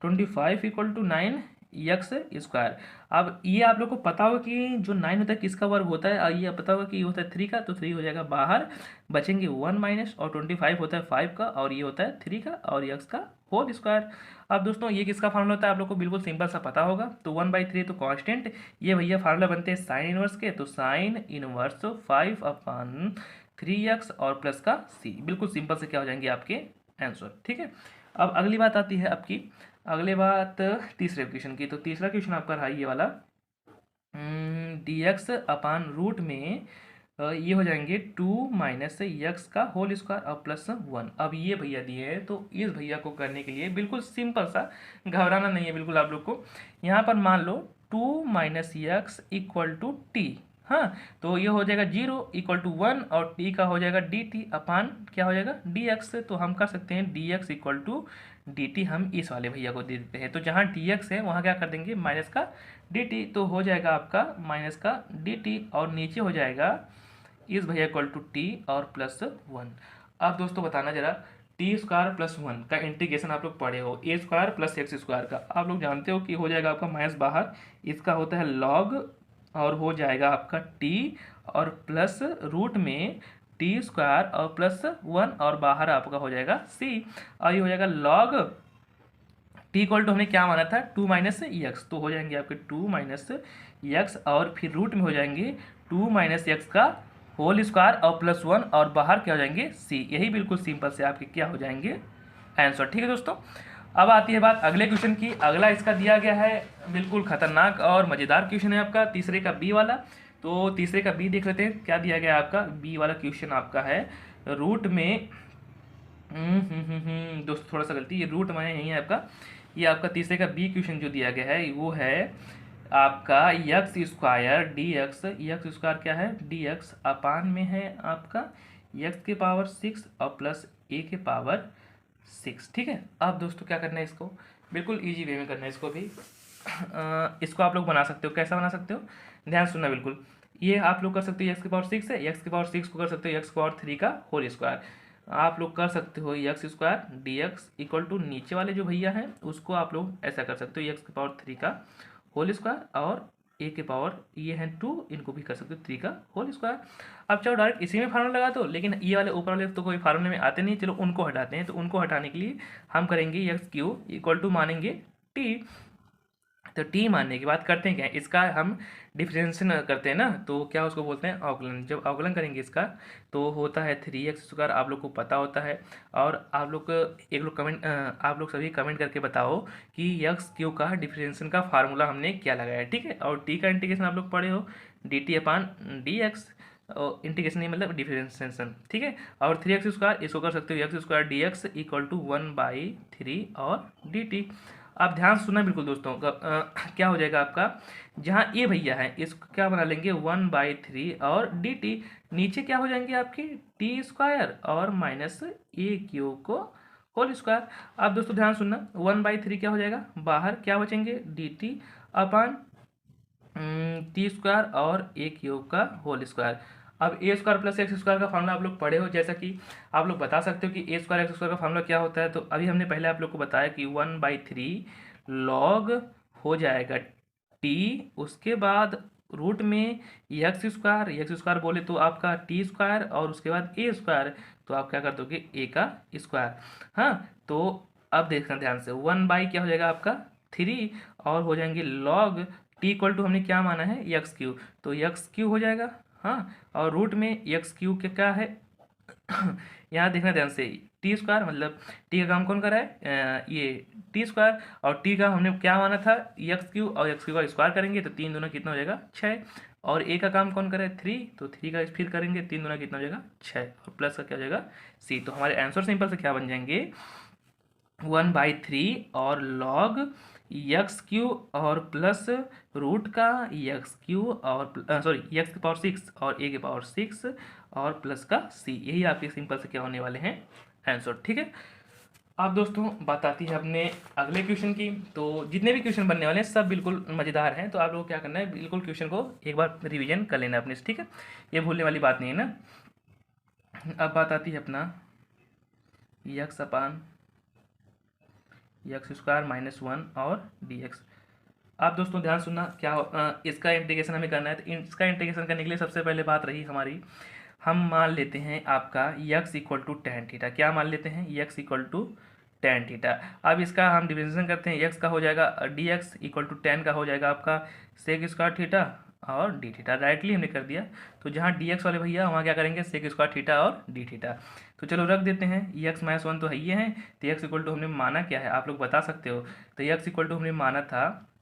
25 इक्वल टू 9 यक्स स्क्वायर। अब ये आप लोग को पता होगा कि जो 9 होता है किसका वर्ग होता है, और ये पता होगा कि ये होता है 3 का, तो 3 हो जाएगा बाहर, बचेंगे 1 माइनस, और 25 होता है 5 का, और ये होता है 3 का, और यक्स का होल स्क्वायर। अब दोस्तों ये किसका फार्मूला होता है आप लोग को बिल्कुल सिंपल सा पता होगा, तो 1/3 तो कांस्टेंट, ये भैया फार्मूला बनते हैं साइन इनवर्स के, तो साइन इनवर्स 5/3x और प्लस का c। बिल्कुल सिंपल से क्या हो जाएंगे आपके आंसर। ठीक है, अब अगली बात आती है आपकी, अगले बात तीसरे क्वेश्चन की। तो तीसरा क्वेश्चन आपका रहा ये वाला, dx अपान रूट में ये हो जाएंगे 2 माइनस यक्स का होल स्क्वायर और प्लस 1। अब ये भैया दिए हैं, तो इस भैया को करने के लिए बिल्कुल सिंपल सा, घबराना नहीं है बिल्कुल आप लोग को। यहाँ पर मान लो 2 minus X equal to T, हाँ, तो ये हो जाएगा 0 इक्वल टू 1 और टी का हो जाएगा डी टी अपान क्या हो जाएगा डी एक्स। तो हम कर सकते हैं D x equal to D T, हम इस वाले भैया को दे देते हैं। तो जहाँ डी एक्स है वहाँ क्या कर देंगे माइनस का डी टी, तो हो जाएगा आपका माइनस का डी टी और नीचे हो जाएगा इस भैया इक्वल टू टी और प्लस 1। अब दोस्तों बताना जरा, टी स्क्वायर प्लस 1 का इंटीग्रेशन आप लोग पढ़े हो, ए स्क्वायर प्लस एक्स स्क्वायर का आप लोग जानते हो कि हो जाएगा आपका माइनस बाहर, इसका होता है लॉग और हो जाएगा आपका टी और प्लस रूट में टी स्क्वायर और प्लस 1 और बाहर आपका हो जाएगा सी, और ये हो जाएगा लॉग टी इक्वल टू हमने क्या माना था 2 माइनस एक्स, तो हो जाएंगे आपके 2 माइनस एक्स और फिर रूट में हो जाएंगे 2 माइनस एक्स का होल स्क्वायर और प्लस 1 और बाहर क्या हो जाएंगे सी। यही बिल्कुल सिंपल से आपके क्या हो जाएंगे आंसर। ठीक है दोस्तों, अब आती है बात अगले क्वेश्चन की। अगला इसका दिया गया है बिल्कुल खतरनाक और मज़ेदार क्वेश्चन है आपका, तीसरे का बी वाला। तो तीसरे का बी देख लेते हैं क्या दिया गया है आपका। बी वाला क्वेश्चन आपका है रूट में दोस्तों थोड़ा सा गलती, ये रूट में नहीं है आपका, ये आपका तीसरे का बी क्वेश्चन जो दिया गया है वो है आपका x square D x, x square क्या है डी एक्स अपान में है आपका एक्स के पावर 6 और प्लस ए के पावर 6। ठीक है, अब दोस्तों क्या करना है इसको बिल्कुल इजी वे में करना है इसको भी। इसको आप लोग बना सकते हो, कैसा बना सकते हो ध्यान सुनना बिल्कुल। ये आप लोग कर सकते हो एक्स के पावर 6 है, एक्स के पावर 6 को कर सकते हो एक्स के पावर 3 का होल स्क्वायर। आप लोग कर सकते हो x square D x equal to नीचे वाले जो भैया हैं उसको आप लोग ऐसा कर सकते हो एक्स के पावर 3 का होल स्क्वायर और ए के पावर ये है 2, इनको भी कर सकते हो 3 का होल स्क्वायर। अब चलो डायरेक्ट इसी में फार्मूला लगा दो, लेकिन ये वाले ऊपर वाले तो कोई फार्मूले में आते नहीं, चलो उनको हटाते हैं। तो उनको हटाने के लिए हम करेंगे एक्स क्यू इक्वल टू मानेंगे टी। तो टी मानने के बाद करते हैं क्या, इसका हम डिफरेंशिएशन करते हैं ना, तो क्या उसको बोलते हैं अवकलन। जब अवकलन करेंगे इसका तो होता है 3x², आप लोग को पता होता है। और आप लोग एक लोग कमेंट आप लोग सभी कमेंट करके बताओ कि एक्स क्यू का डिफरेंशिएशन का फार्मूला हमने क्या लगाया है। ठीक है, और टी का इंटीग्रेशन आप लोग पढ़े हो D T upon D x, integration नहीं मतलब डिफरेंशिएशन। ठीक है, और 3x² इसको कर सकते हो x² dx इक्वल टू 1/3 और dt। आप ध्यान सुनना बिल्कुल दोस्तों, क्या हो जाएगा आपका जहाँ ए भैया है इसको क्या बना लेंगे 1/3 और dt, नीचे क्या हो जाएंगे आपके t² और माइनस ए क्यू को होल स्क्वायर। आप दोस्तों ध्यान सुनना 1/3 क्या हो जाएगा बाहर क्या बचेंगे dt अपान t² और ए क्यूब का होल स्क्वायर। अब ए स्क्वायर प्लस एक्स स्क्वायर का फार्मूला आप लोग पढ़े हो, जैसा कि आप लोग बता सकते हो कि ए स्क्वायर एक्स स्क्वायर का फार्मूला क्या होता है। तो अभी हमने पहले आप लोग को बताया कि 1/3 लॉग हो जाएगा टी, उसके बाद रूट में एक्स स्क्वायर बोले तो आपका t² और उसके बाद a², तो आप क्या कर दोगे a का स्क्वायर। हाँ, तो अब देखना ध्यान से 1/ क्या हो जाएगा आपका 3 और हो जाएंगे लॉग टी इक्वल टू हमने क्या माना है एक्स क्यू, तो एक्स क्यू हो जाएगा। हाँ, और रूट में एक्स क्यू के क्या है यहाँ देखना ध्यान से t² मतलब टी का काम कौन कर रहा है ये t², और टी का हमने क्या माना था एक्स क्यू, और एक्स क्यू का स्क्वायर करेंगे तो 3 दूना कितना हो जाएगा 6, और ए का काम कौन कर रहा है 3, तो 3 का फिर करेंगे 3 दूना कितना हो जाएगा 6 और प्लस का क्या हो जाएगा सी। तो हमारे आंसर सिंपल से क्या बन जाएंगे 1/3 और लॉग एक्स क्यू और प्लस रूट का एक्स क्यू और सॉरी एक्स के पावर 6 और ए के पावर 6 और प्लस का सी, यही आपके सिंपल से क्या होने वाले हैं आंसर। ठीक है, अब दोस्तों बात आती है अपने अगले क्वेश्चन की। तो जितने भी क्वेश्चन बनने वाले हैं सब बिल्कुल मज़ेदार हैं, तो आप लोगों को क्या करना है बिल्कुल क्वेश्चन को एक बार रिवीजन कर लेना अपने से। ठीक है, ये भूलने वाली बात नहीं है ना। अब बात आती है अपना एक्स अपान x² माइनस 1 और dx। आप दोस्तों ध्यान सुनना क्या इसका इंटीग्रेशन हमें करना है। तो इसका इंटीग्रेशन करने के लिए सबसे पहले बात रही हमारी, हम मान लेते हैं आपका x equal to tan theta. क्या मान लेते हैं x equal to tan theta. अब इसका हम डिफरेंशिएशन करते हैं, x का हो जाएगा dx इक्वल टू tan का हो जाएगा आपका sec² थीटा और डी थीटा। डायरेक्टली हमने कर दिया, तो जहाँ dx वाले भैया वहाँ क्या करेंगे sec² थीटा और डी थीटा। तो चलो रख देते हैं, x माइनस 1 तो है ये है, तो x इक्वल टू हमने माना क्या है आप लोग बता सकते हो। तो x इक्वल टू हमने माना था,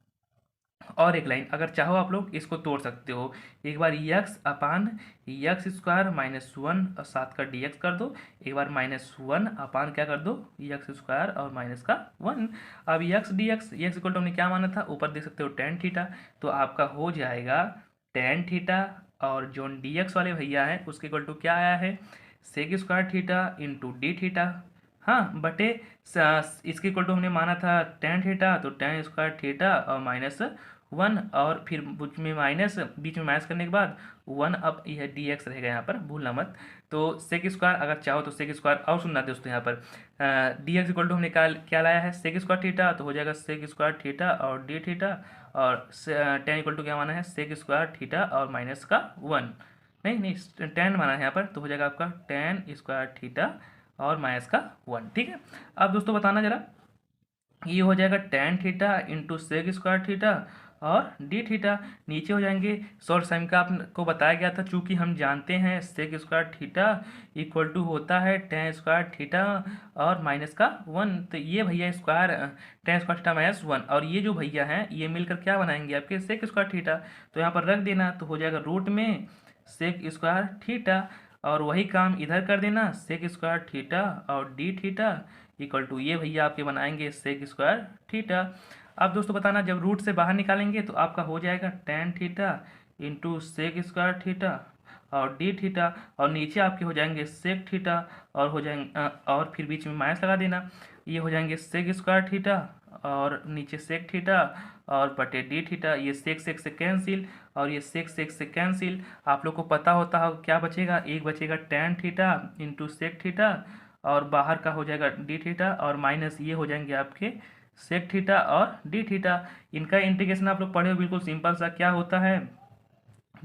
और एक लाइन अगर चाहो आप लोग इसको तोड़ सकते हो, एक बार x अपान x² माइनस 1 और साथ का dx कर दो, एक बार -1 अपान क्या कर दो x² और माइनस का 1। अब x dx x equal to हमने क्या माना था ऊपर देख सकते हो tan थीटा, तो आपका हो जाएगा tan थीटा और जो डी एक्स वाले भैया हैं उसके इक्वल टू क्या आया है, sec square theta into D theta, हाँ बटे इसके इक्वल टू हमने माना था टेन थीटा, तो टेन स्क्वायर थीटा और माइनस वन, और फिर बीच में माइनस करने के बाद वन, अब यह डी एक्स रहेगा यहाँ पर, भूलना मत। तो सेक स्क्वायर अगर चाहो तो सेक स्क्वायर और सुनना दोस्तों, यहाँ पर डी एक्स इक्वल टू हमने क्या लाया है, सेक स्क्वायर थीटा, तो हो जाएगा सेक स्क्वायर थीटा और डी थीटा, और टेन इक्वल टू क्या माना है, सेक स्क्वायर थीटा और माइनस का वन, नहीं टेन माना है यहाँ पर, तो हो जाएगा आपका टेन स्क्वायर थीटा और माइनस का वन। ठीक है, अब दोस्तों बताना जरा, ये हो जाएगा tan theta into sec square theta और डी थीटा, नीचे हो जाएंगे सोर्स साइन का आपको बताया गया था, चूंकि हम जानते हैं sec square theta equal to होता है टेन स्क्वायर थीटा और माइनस का वन, तो ये भैया square tan square theta minus one, और ये जो भैया हैं ये मिलकर क्या बनाएंगे आपके सेक स्क्वायर थीटा, तो यहाँ पर रख देना, तो हो जाएगा रूट में सेक स्क्वायर थीटा, और वही काम इधर कर देना, सेक स्क्वायर थीटा और डी थीटा इक्वल टू ये भैया आपके बनाएंगे सेक स्क्वायर थीटा। अब दोस्तों बताना, जब रूट से बाहर निकालेंगे तो आपका हो जाएगा tan theta into sec square theta और डी थीटा, और नीचे आपके हो जाएंगे सेक थीटा और हो जाएंगे और फिर बीच में माइनस लगा देना, ये हो जाएंगे सेक स्क्वायर थीटा और नीचे सेक थीटा और बटे डी थीटा, ये सेक से कैंसिल और ये सेक से कैंसिल, आप लोग को पता होता है क्या बचेगा, एक बचेगा tan theta into sec theta और बाहर का हो जाएगा डी थीटा और माइनस ये हो जाएंगे आपके सेक थीटा और डी थीटा। इनका इंटीग्रेशन आप लोग पढ़े हो, बिल्कुल सिंपल सा, क्या होता है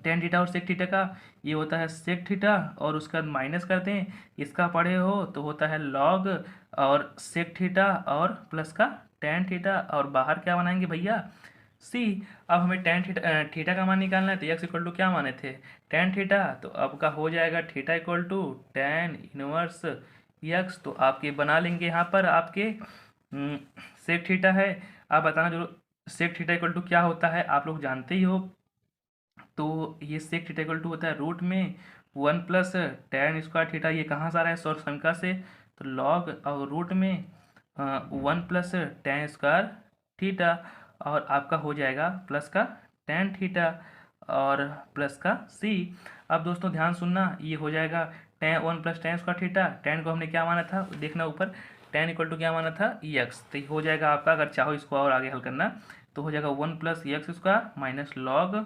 टेन थीटा और सेक थीटा का, ये होता है सेक थीटा और उसका माइनस करते हैं, इसका पढ़े हो तो होता है लॉग और सेक थीटा और प्लस का टेन थीटा, और बाहर क्या बनाएंगे भैया सी। अब हमें टेन थीटा का मान निकालना है, तो एक्स इक्वल टू क्या माने थे टेन थीटा, तो अब का हो जाएगा theta equal to tan inverse x, तो आपके बना लेंगे यहाँ पर आपके सेक थीटा है। आप बताना जो सेक थीटा इक्वल टू क्या होता है आप लोग जानते ही हो, तो ये सेक थीटा इक्वल टू होता है रूट में one plus ten square theta, ये कहाँ से आ रहा है सोर्स संख्या से, तो लॉग और रूट में one plus ten square theta, और आपका हो जाएगा प्लस का टेन थीटा और प्लस का सी। अब दोस्तों ध्यान सुनना, ये हो जाएगा ten one plus ten square theta, ten को हमने क्या माना था देखना ऊपर, टेन इक्वल टू क्या माना था एक्स, तो हो जाएगा आपका, अगर चाहो इसको और आगे हल करना तो हो जाएगा one plus x square minus log,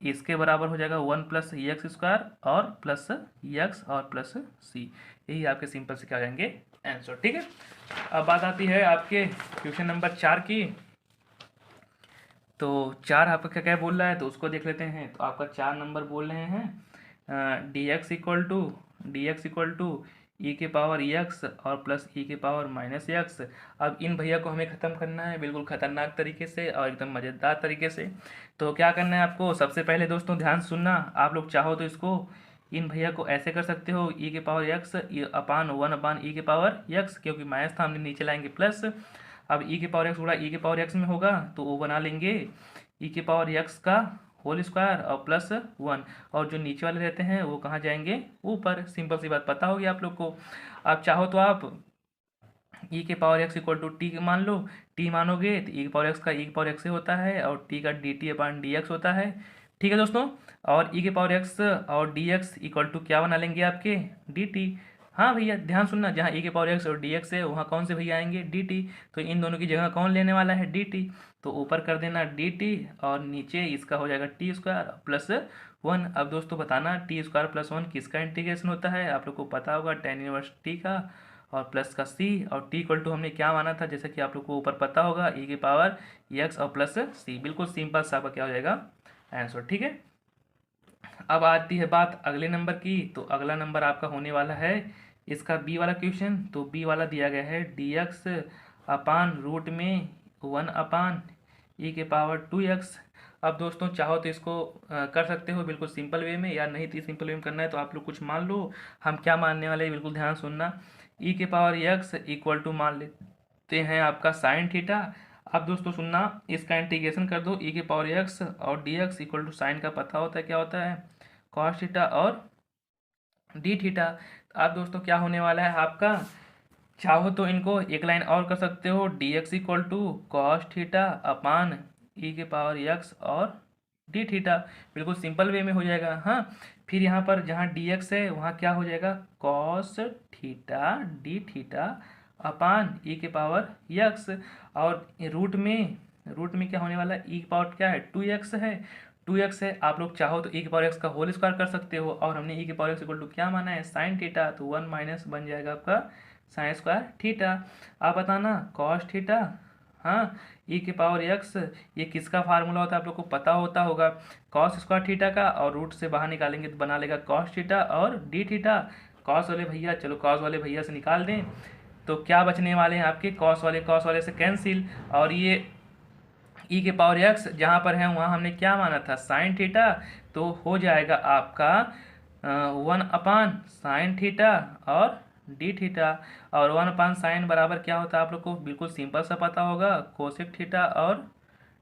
इसके बराबर हो जाएगा वन प्लस एक्स स्क्वायर और प्लस एक्स और प्लस सी, यही आपके सिंपल से क्या हो जाएंगे आंसर। ठीक है, अब बात आती है आपके क्वेश्चन नंबर 4 की, तो 4 आपका क्या क्या बोल रहा है तो उसको देख लेते हैं। तो आपका 4 नंबर बोल रहे हैं डी एक्स इक्वल टू ई के पावर एक्स और प्लस ई के पावर माइनस एक्स। अब इन भैया को हमें ख़त्म करना है बिल्कुल ख़तरनाक तरीके से और एकदम मज़ेदार तरीके से। तो क्या करना है आपको, सबसे पहले दोस्तों ध्यान सुनना, आप लोग चाहो तो इसको इन भैया को ऐसे कर सकते हो, ई के power x upon one upon e के पावर एक्स, क्योंकि माइनस था हमने नीचे लाएंगे प्लस। अब ई के पावर एक्स गुणा ई के पावर एक्स में होगा तो वो बना लेंगे ई के पावर एक्स का होल स्क्वायर और प्लस वन, और जो नीचे वाले रहते हैं वो कहाँ जाएंगे ऊपर। सिंपल सी बात पता होगी आप लोग को। आप चाहो तो आप ई के power X equal to T मान लो, टी मानोगे तो ई के पावर एक्स का ई के पावर एक्स से होता है और टी का D T upon D x होता है। ठीक है दोस्तों, और ई के पावर एक्स और डी एक्स इक्वल टू क्या बना लेंगे आपके डी टी। हाँ भैया ध्यान सुनना, जहाँ ई के पावर एक्स और डी एक्स है वहाँ कौन से भैया आएंगे डी टी, तो इन दोनों की जगह कौन लेने वाला है डी टी, तो ऊपर कर देना डी टी और नीचे इसका हो जाएगा टी स्क्वायर प्लस वन। अब दोस्तों बताना टी स्क्वायर प्लस वन किसका इंटीग्रेशन होता है, आप लोग को पता होगा टेन इनवर्स टी का और प्लस का सी, और टी इक्वल टू हमने क्या माना था जैसे कि आप लोग को ऊपर पता होगा ई के पावर एक्स और प्लस सी। बिल्कुल सिंपल सा आपका क्या हो जाएगा आंसर। ठीक है, अब आती है बात अगले नंबर की, तो अगला नंबर आपका होने वाला है इसका बी वाला क्वेश्चन। तो बी वाला दिया गया है डी एक्स अपान रूट में वन अपान ई के पावर टू एक्स। अब दोस्तों चाहो तो इसको कर सकते हो बिल्कुल सिंपल वे में, या नहीं तो सिंपल वे में करना है तो आप लोग कुछ मान लो। हम क्या मानने वाले बिल्कुल ध्यान सुनना, ई के पावर एक्स इक्वल टू मान लेते हैं आपका साइन थीटा। अब दोस्तों सुनना, इसका इंटीग्रेशन कर दो, ई के पावर एक्स और D x equal to sine का पता होता है क्या होता है कॉस थीटा और डी थीटा। अब दोस्तों क्या होने वाला है आपका, चाहो तो इनको एक लाइन और कर सकते हो, d x equal to cos theta upon e के पावर एक्स और डी थीटा, बिल्कुल सिंपल वे में हो जाएगा। हाँ, फिर यहाँ पर जहाँ डी एक्स है वहाँ क्या हो जाएगा, cos theta d theta upon e के पावर यक्स। और रूट में क्या होने वाला है, ई की पावर क्या है, 2x है। 2x है, आप लोग चाहो तो ई की पावर एक्स का होल स्क्वायर कर सकते हो, और हमने ई की पावर एक्स इक्वल टू क्या माना है, साइन थीटा, तो 1 माइनस बन जाएगा आपका साइन स्क्वायर थीटा। आप बताना कॉस थीटा, हाँ, ई के पावर एक्स, ये किसका फार्मूला होता है आप लोग को पता होता होगा, कॉस स्क्वायर थीटा का, और रूट से बाहर निकालेंगे तो बना लेगा कॉस थीटा और डी थीटा। कॉस वाले भैया, चलो कॉस वाले भैया से निकाल दें तो क्या बचने वाले हैं आपके, कॉस वाले से कैंसिल, और ये ई के पावर एक्स जहाँ पर है वहाँ हमने क्या माना था, साइन थीटा, तो हो जाएगा आपका 1 अपान साइन थीटा और डी थीटा। और 1 अपान साइन बराबर क्या होता है आप लोग को बिल्कुल सिंपल सा पता होगा, कोसेक थीटा और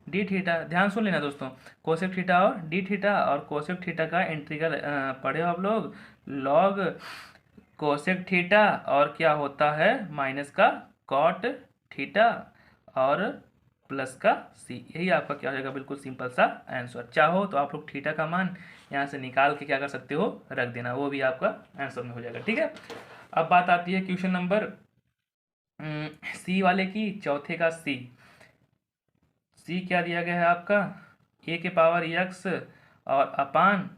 डी थीटा। ध्यान सुन लेना दोस्तों, कोसेक थीटा और डी थीटा, और कोसेक थीटा का इंटीग्रल पढ़े हो आप लोग, लॉग कोसेक थीटा और क्या होता है माइनस का कॉट थीटा और प्लस का सी, यही आपका क्या हो जाएगा, बिल्कुल सिंपल सा आंसर। चाहो तो आप लोग थीटा का मान यहाँ से निकाल के क्या कर सकते हो, रख देना, वो भी आपका आंसर में हो जाएगा। ठीक है, अब बात आती है क्वेश्चन नंबर सी वाले की, चौथे का सी। सी क्या दिया गया है आपका, ए के पावर एक्स और अपान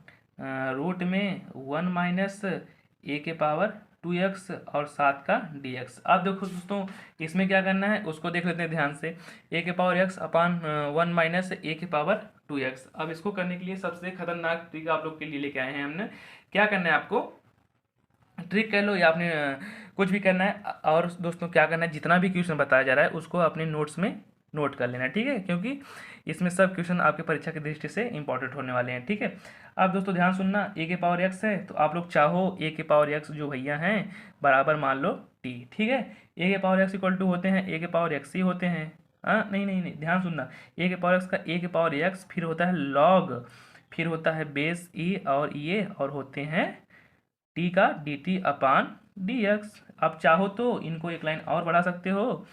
रूट में 1 माइनस ए के पावर 2x और 7 का dx। अब देखो दोस्तों, इसमें क्या करना है उसको देख लेते हैं ध्यान से। ए के पावर x अपान 1 माइनस ए के पावर 2x। अब इसको करने के लिए सबसे खतरनाक ट्रिक आप लोग के लिए लेके आए हैं हमने। क्या करना है आपको, ट्रिक कह लो या आपने कुछ भी करना है, और दोस्तों क्या करना है, जितना भी क्वेश्चन बताया जा रहा है उसको अपने नोट्स में नोट कर लेना, ठीक है, क्योंकि इसमें सब क्वेश्चन आपके परीक्षा की दृष्टि से इंपॉर्टेंट होने वाले हैं। ठीक है, अब दोस्तों ध्यान सुनना, ए के पावर एक्स है तो आप लोग चाहो ए के पावर एक्स जो भैया हैं बराबर मान लो टी। ठीक है, ए के पावर एक्स इक्वल टू होते हैं ए के पावर एक्स ही होते हैं। हाँ, नहीं नहीं नहीं, ध्यान सुनना, ए के पावर एक्स का ए के पावर एक्स, फिर होता है लॉग, फिर होता है बेस ई और ये, और होते हैं टी का D T upon D x. आप चाहो तो इनको एक लाइन और बढ़ा सकते हो,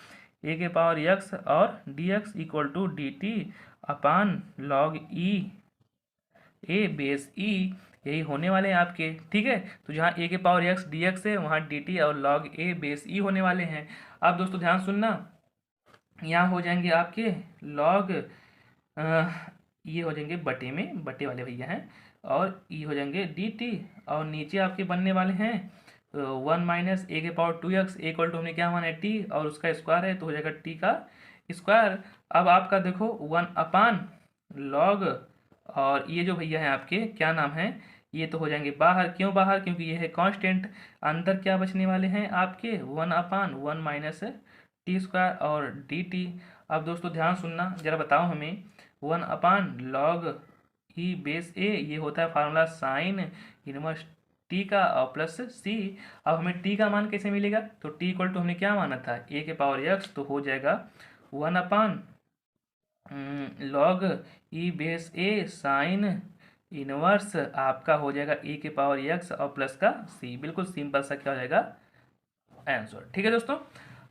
ए के पावर एक्स और D x equal to D T upon log e a base e, यही होने वाले हैं आपके। ठीक है, तो जहाँ ए के पावर एक्स डी एक्स है वहाँ डी टी और लॉग ए बेस ई होने वाले हैं। अब दोस्तों ध्यान सुनना, यहाँ हो जाएंगे आपके लॉग, ये हो जाएंगे बटे में, बटे वाले भैया हैं, और ये हो जाएंगे डी टी, और नीचे आपके बनने वाले हैं 1 माइनस ए के पावर 2x इक्वल टू हमने क्या माना है टी, और उसका स्क्वायर है तो हो जाएगा टी का स्क्वायर। अब आपका देखो 1 अपान लॉग, और ये जो भैया हैं आपके क्या नाम है, ये तो हो जाएंगे बाहर, क्यों बाहर, क्योंकि ये है कांस्टेंट। अंदर क्या बचने वाले हैं आपके 1 अपान 1 माइनस टी स्क्वायर और डी टी। अब दोस्तों ध्यान सुनना जरा, बताओ हमें 1 अपान लॉग ई बेस ए, ये होता है फार्मूला साइन इनवर्स टी का और प्लस सी। अब हमें टी का मान कैसे मिलेगा, तो टी इक्वल टू हमने क्या माना था ए के पावर एक्स, तो हो जाएगा 1 अपान लॉग ई बेस ए साइन इनवर्स आपका हो जाएगा ए के पावर एक्स और प्लस का सी। बिल्कुल सिंपल सा क्या हो जाएगा आंसर। ठीक है दोस्तों,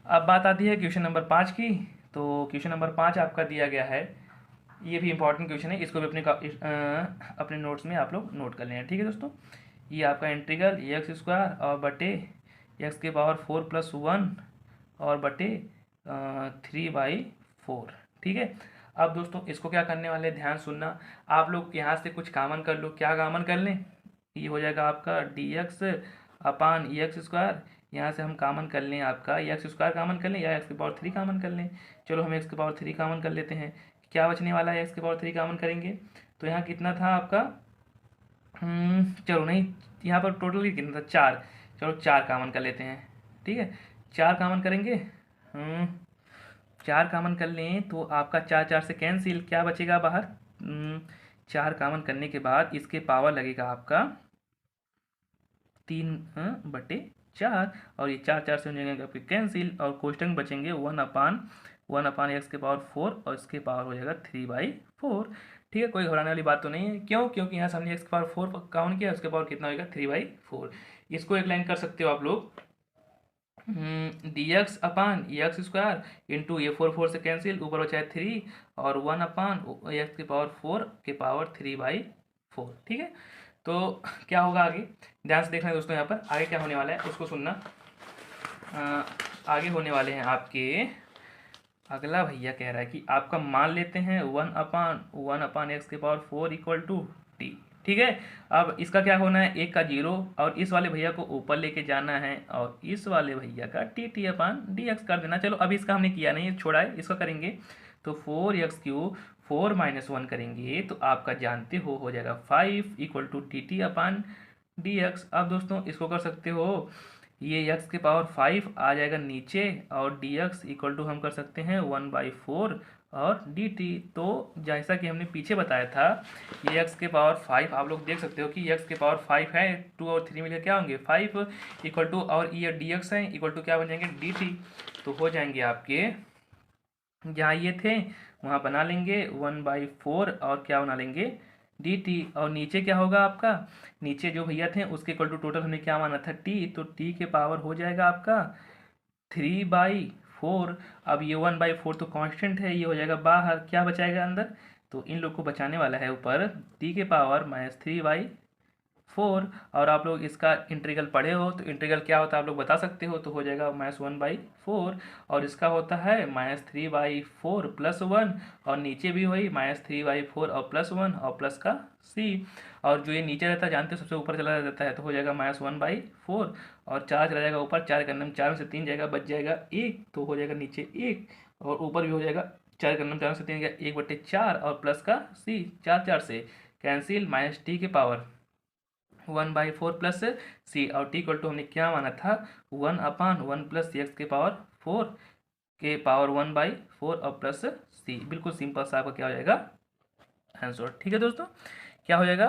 अब बात आती है क्वेश्चन नंबर 5 की। तो क्वेश्चन नंबर 5 आपका दिया गया है, ये भी इंपॉर्टेंट क्वेश्चन है, इसको भी अपने नोट्स में आप लोग नोट कर लेना। ठीक है दोस्तों, ये आपका इंटीग्रल एक्स स्क्वायर और बटे एक्स के पावर 4 प्लस 1 और बटे 3/4। ठीक है, अब दोस्तों इसको क्या करने वाले, ध्यान सुनना, आप लोग यहाँ से कुछ कॉमन कर लो। क्या कॉमन कर लें, ये हो जाएगा आपका डी एक्स अपान ई एक्स स्क्वायर, यहाँ से हम कॉमन कर लें आपका एक्स स्क्वायर कॉमन कर लें या एक्स की पावर 3 कॉमन कर लें। चलो हम एक्स की पावर 3 कॉमन कर लेते हैं, क्या बचने वाला है, एक्स की पावर 3 कॉमन करेंगे तो यहाँ कितना था आपका, चलो नहीं, यहाँ पर टोटल ही कितना था 4, चलो 4 कॉमन कर लेते हैं। ठीक है, 4 कॉमन करेंगे, 4 कॉमन कर लें तो आपका 4 4 से कैंसिल, क्या बचेगा बाहर, 4 कॉमन करने के बाद इसके पावर लगेगा आपका 3/4, और ये 4 4 से हो जाएंगे आपके कैंसिल, और कोष्टक बचेंगे 1 अपान एक्स के पावर 4 और इसके पावर हो जाएगा 3/4। ठीक है, कोई घबराने वाली बात तो नहीं है, क्यों, क्योंकि यहाँ से हमने एक्स के पावर 4 काउंट किया, उसके पावर कितना होगा 3/4। इसको एक लाइन कर सकते हो आप लोग, डी एक्स अपान एक्स स्क्वायर इंटू ये 4 से कैंसिल, ऊपर बचा है 3 और 1 अपान एक्स की पावर 4 के पावर 3/4। ठीक है, तो क्या होगा आगे, ध्यान से देखना है दोस्तों। यहाँ पर आगे क्या होने वाला है उसको सुनना। आगे होने वाले हैं आपके, अगला भैया कह रहा है कि आपका मान लेते हैं 1/1 एक्स के पावर 4 इक्वल टू टी। ठीक है, अब इसका क्या होना है, एक का 0 और इस वाले भैया को ऊपर लेके जाना है और इस वाले भैया का टी/डी एक्स कर देना। चलो अभी इसका हमने किया नहीं, छोड़ा है, इसका करेंगे। तो 4x³ 4 - 1 करेंगे तो आपका जानते हो जाएगा 5 इक्वल टू टी/डी एक्स। अब दोस्तों इसको कर सकते हो, ये x के पावर 5 आ जाएगा नीचे और dx इक्वल टू हम कर सकते हैं 1/4 और dt। तो जैसा कि हमने पीछे बताया था, ये x के पावर 5 आप लोग देख सकते हो कि x के पावर 5 है, 2 और 3 मिलकर क्या होंगे 5 इक्वल टू, और ये dx है इक्वल टू क्या बन जाएंगे dt। तो हो जाएंगे आपके, जहाँ ये थे वहाँ बना लेंगे 1/4 और क्या बना लेंगे dt। और नीचे क्या होगा आपका, नीचे जो भैया थे उसके इक्वल टू टोटल हमने क्या माना था t, तो t के पावर हो जाएगा आपका 3/4। अब ये 1/4 तो कांस्टेंट है, ये हो जाएगा बाहर, क्या बचाएगा अंदर, तो इन लोग को बचाने वाला है ऊपर t के पावर -3/4। और आप लोग इसका इंटीग्रल पढ़े हो तो इंटीग्रल क्या होता है आप लोग बता सकते हो, तो हो जाएगा -1/4 और इसका होता है -3/4 + 1 और नीचे भी वही -3/4 और +1 और प्लस का c। और जो ये नीचे रहता है जानते हो सबसे ऊपर चला जाता है, तो हो जाएगा -1/4 और 4 चला जाएगा ऊपर, 4 करने में 4 में से 3 जाएगा, बच जाएगा 1, तो हो जाएगा नीचे 1 और ऊपर भी हो जाएगा 4 करने में 4 में से 3 जाएगा 1/4 और प्लस का c, 4 से कैंसिल, -t के पावर 1/4 प्लस c और t इक्वल टू हमने क्या माना था 1/1 प्लस x के पावर 4 के पावर 1/4 और प्लस c। बिल्कुल सिंपल सा आपका क्या हो जाएगा आंसर। ठीक है दोस्तों, क्या हो जाएगा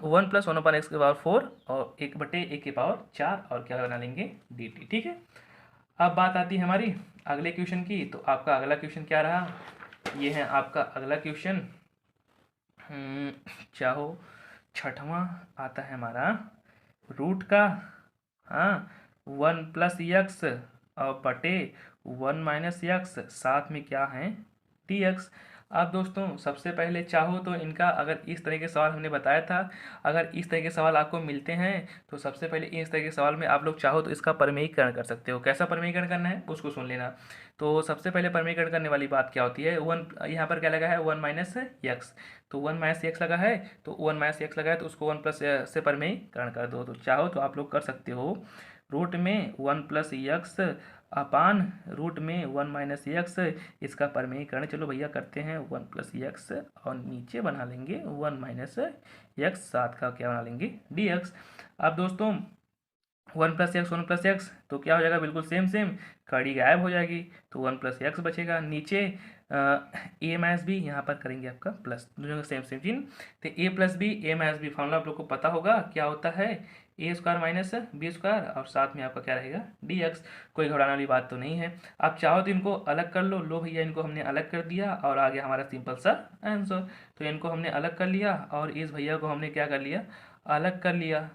1 + 1/x के पावर 4 और 1/1 के पावर 4 और क्या बना लेंगे dt। ठीक है, अब बात आती है हमारी अगले क्वेश्चन की। तो आपका अगला क्वेश्चन क्या रहा, ये है आपका अगला क्वेश्चन, चाहो 6वां आता है हमारा रूट का, हाँ 1 + x और बटे 1 - x, साथ में क्या है dx। अब दोस्तों सबसे पहले चाहो तो इनका, अगर इस तरह के सवाल हमने बताया था, अगर इस तरह के सवाल आपको मिलते हैं तो सबसे पहले इस तरह के सवाल में आप लोग चाहो तो इसका परमेयीकरण कर सकते हो। कैसा परमेयीकरण करना है उसको सुन लेना। तो सबसे पहले परमेयीकरण करने वाली बात क्या होती है, 1 यहाँ पर क्या लगा है 1 - x, तो 1 - x लगा है, तो 1 - x लगा है तो उसको 1 + से परमेयीकरण कर दो। तो चाहो तो आप लोग कर सकते हो, रूट में 1 + x अपान रूट में 1 - x, इसका परमेयीकरण चलो भैया करते हैं 1 + x और नीचे बना लेंगे 1 - x, साथ का क्या बना लेंगे dx। अब दोस्तों 1 + x 1 + x तो क्या हो जाएगा, बिल्कुल सेम कड़ी गायब हो जाएगी, तो 1 + x बचेगा। नीचे a - b यहाँ पर करेंगे आपका प्लस, दोनों का सेम चिन्ह, तो a + b a - b formula आप लोग को पता होगा क्या होता है, a² - b² और साथ में आपका क्या रहेगा dx। कोई घबराने वाली बात तो नहीं है। आप चाहो तो इनको अलग कर लो भैया, इनको हमने अलग कर दिया और आ गया हमारा सिंपल सा आंसर। तो इनको हमने अलग कर लिया और इस भैया को हमने क्या कर लिया, अलग कर लिया।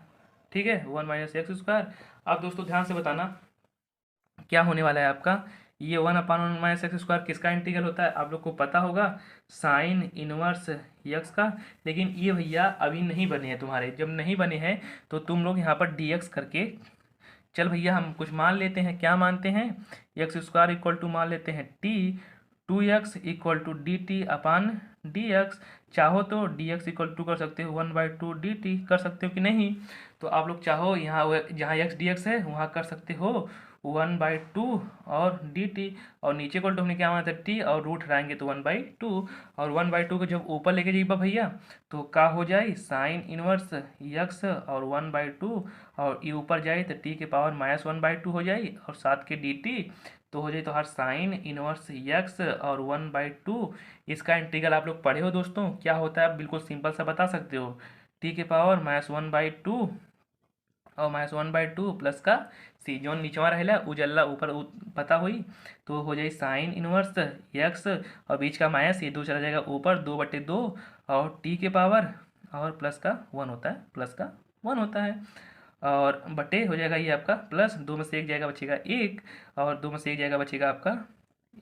ठीक है, 1 - x²। अब दोस्तों ध्यान से बताना क्या होने वाला है आपका, ये 1/1 - x² किसका इंटीग्रल होता है आप लोग को पता होगा, साइन इनवर्स x का। लेकिन ये भैया अभी नहीं बने हैं तुम्हारे, जब नहीं बने हैं तो तुम लोग यहाँ पर dx करके, चल भैया हम कुछ मान लेते हैं, क्या मानते हैं, x² इक्वल टू मान लेते हैं t, 2x equal to dt/dx। चाहो तो dx इक्वल टू कर सकते हो 1/2 dt, कर सकते हो कि नहीं, तो आप लोग चाहो यहाँ जहाँ x dx है वहाँ कर सकते हो 1/2 और dt, और नीचे इक्वल टू हमने क्या माना था t और रूट हटाएंगे तो 1/2, और 1/2 को जब ऊपर लेके जाइए भैया तो क्या हो जाए साइन इनवर्स x और 1/2 और ये ऊपर जाए तो t के पावर -1/2 हो जाए और साथ के dt, तो हो जाए तो हर साइन इनवर्स x और 1/2। इसका इंटीग्रल आप लोग पढ़े हो दोस्तों, क्या होता है आप बिल्कुल सिंपल सा बता सकते हो, t के पावर -1/2 और -1/2 प्लस का सी, जो नीचवा रहेला उजल्ला ऊपर पता हुई, तो हो जाए साइन इनवर्स x और बीच का माइनस, ये 2 चला जाएगा ऊपर 2/2 और t के पावर और प्लस का 1 होता है, प्लस का 1 होता है। और बटे हो जाएगा ये आपका प्लस, दो में से एक जाएगा बचेगा एक, और दो में से एक जाएगा बचेगा आपका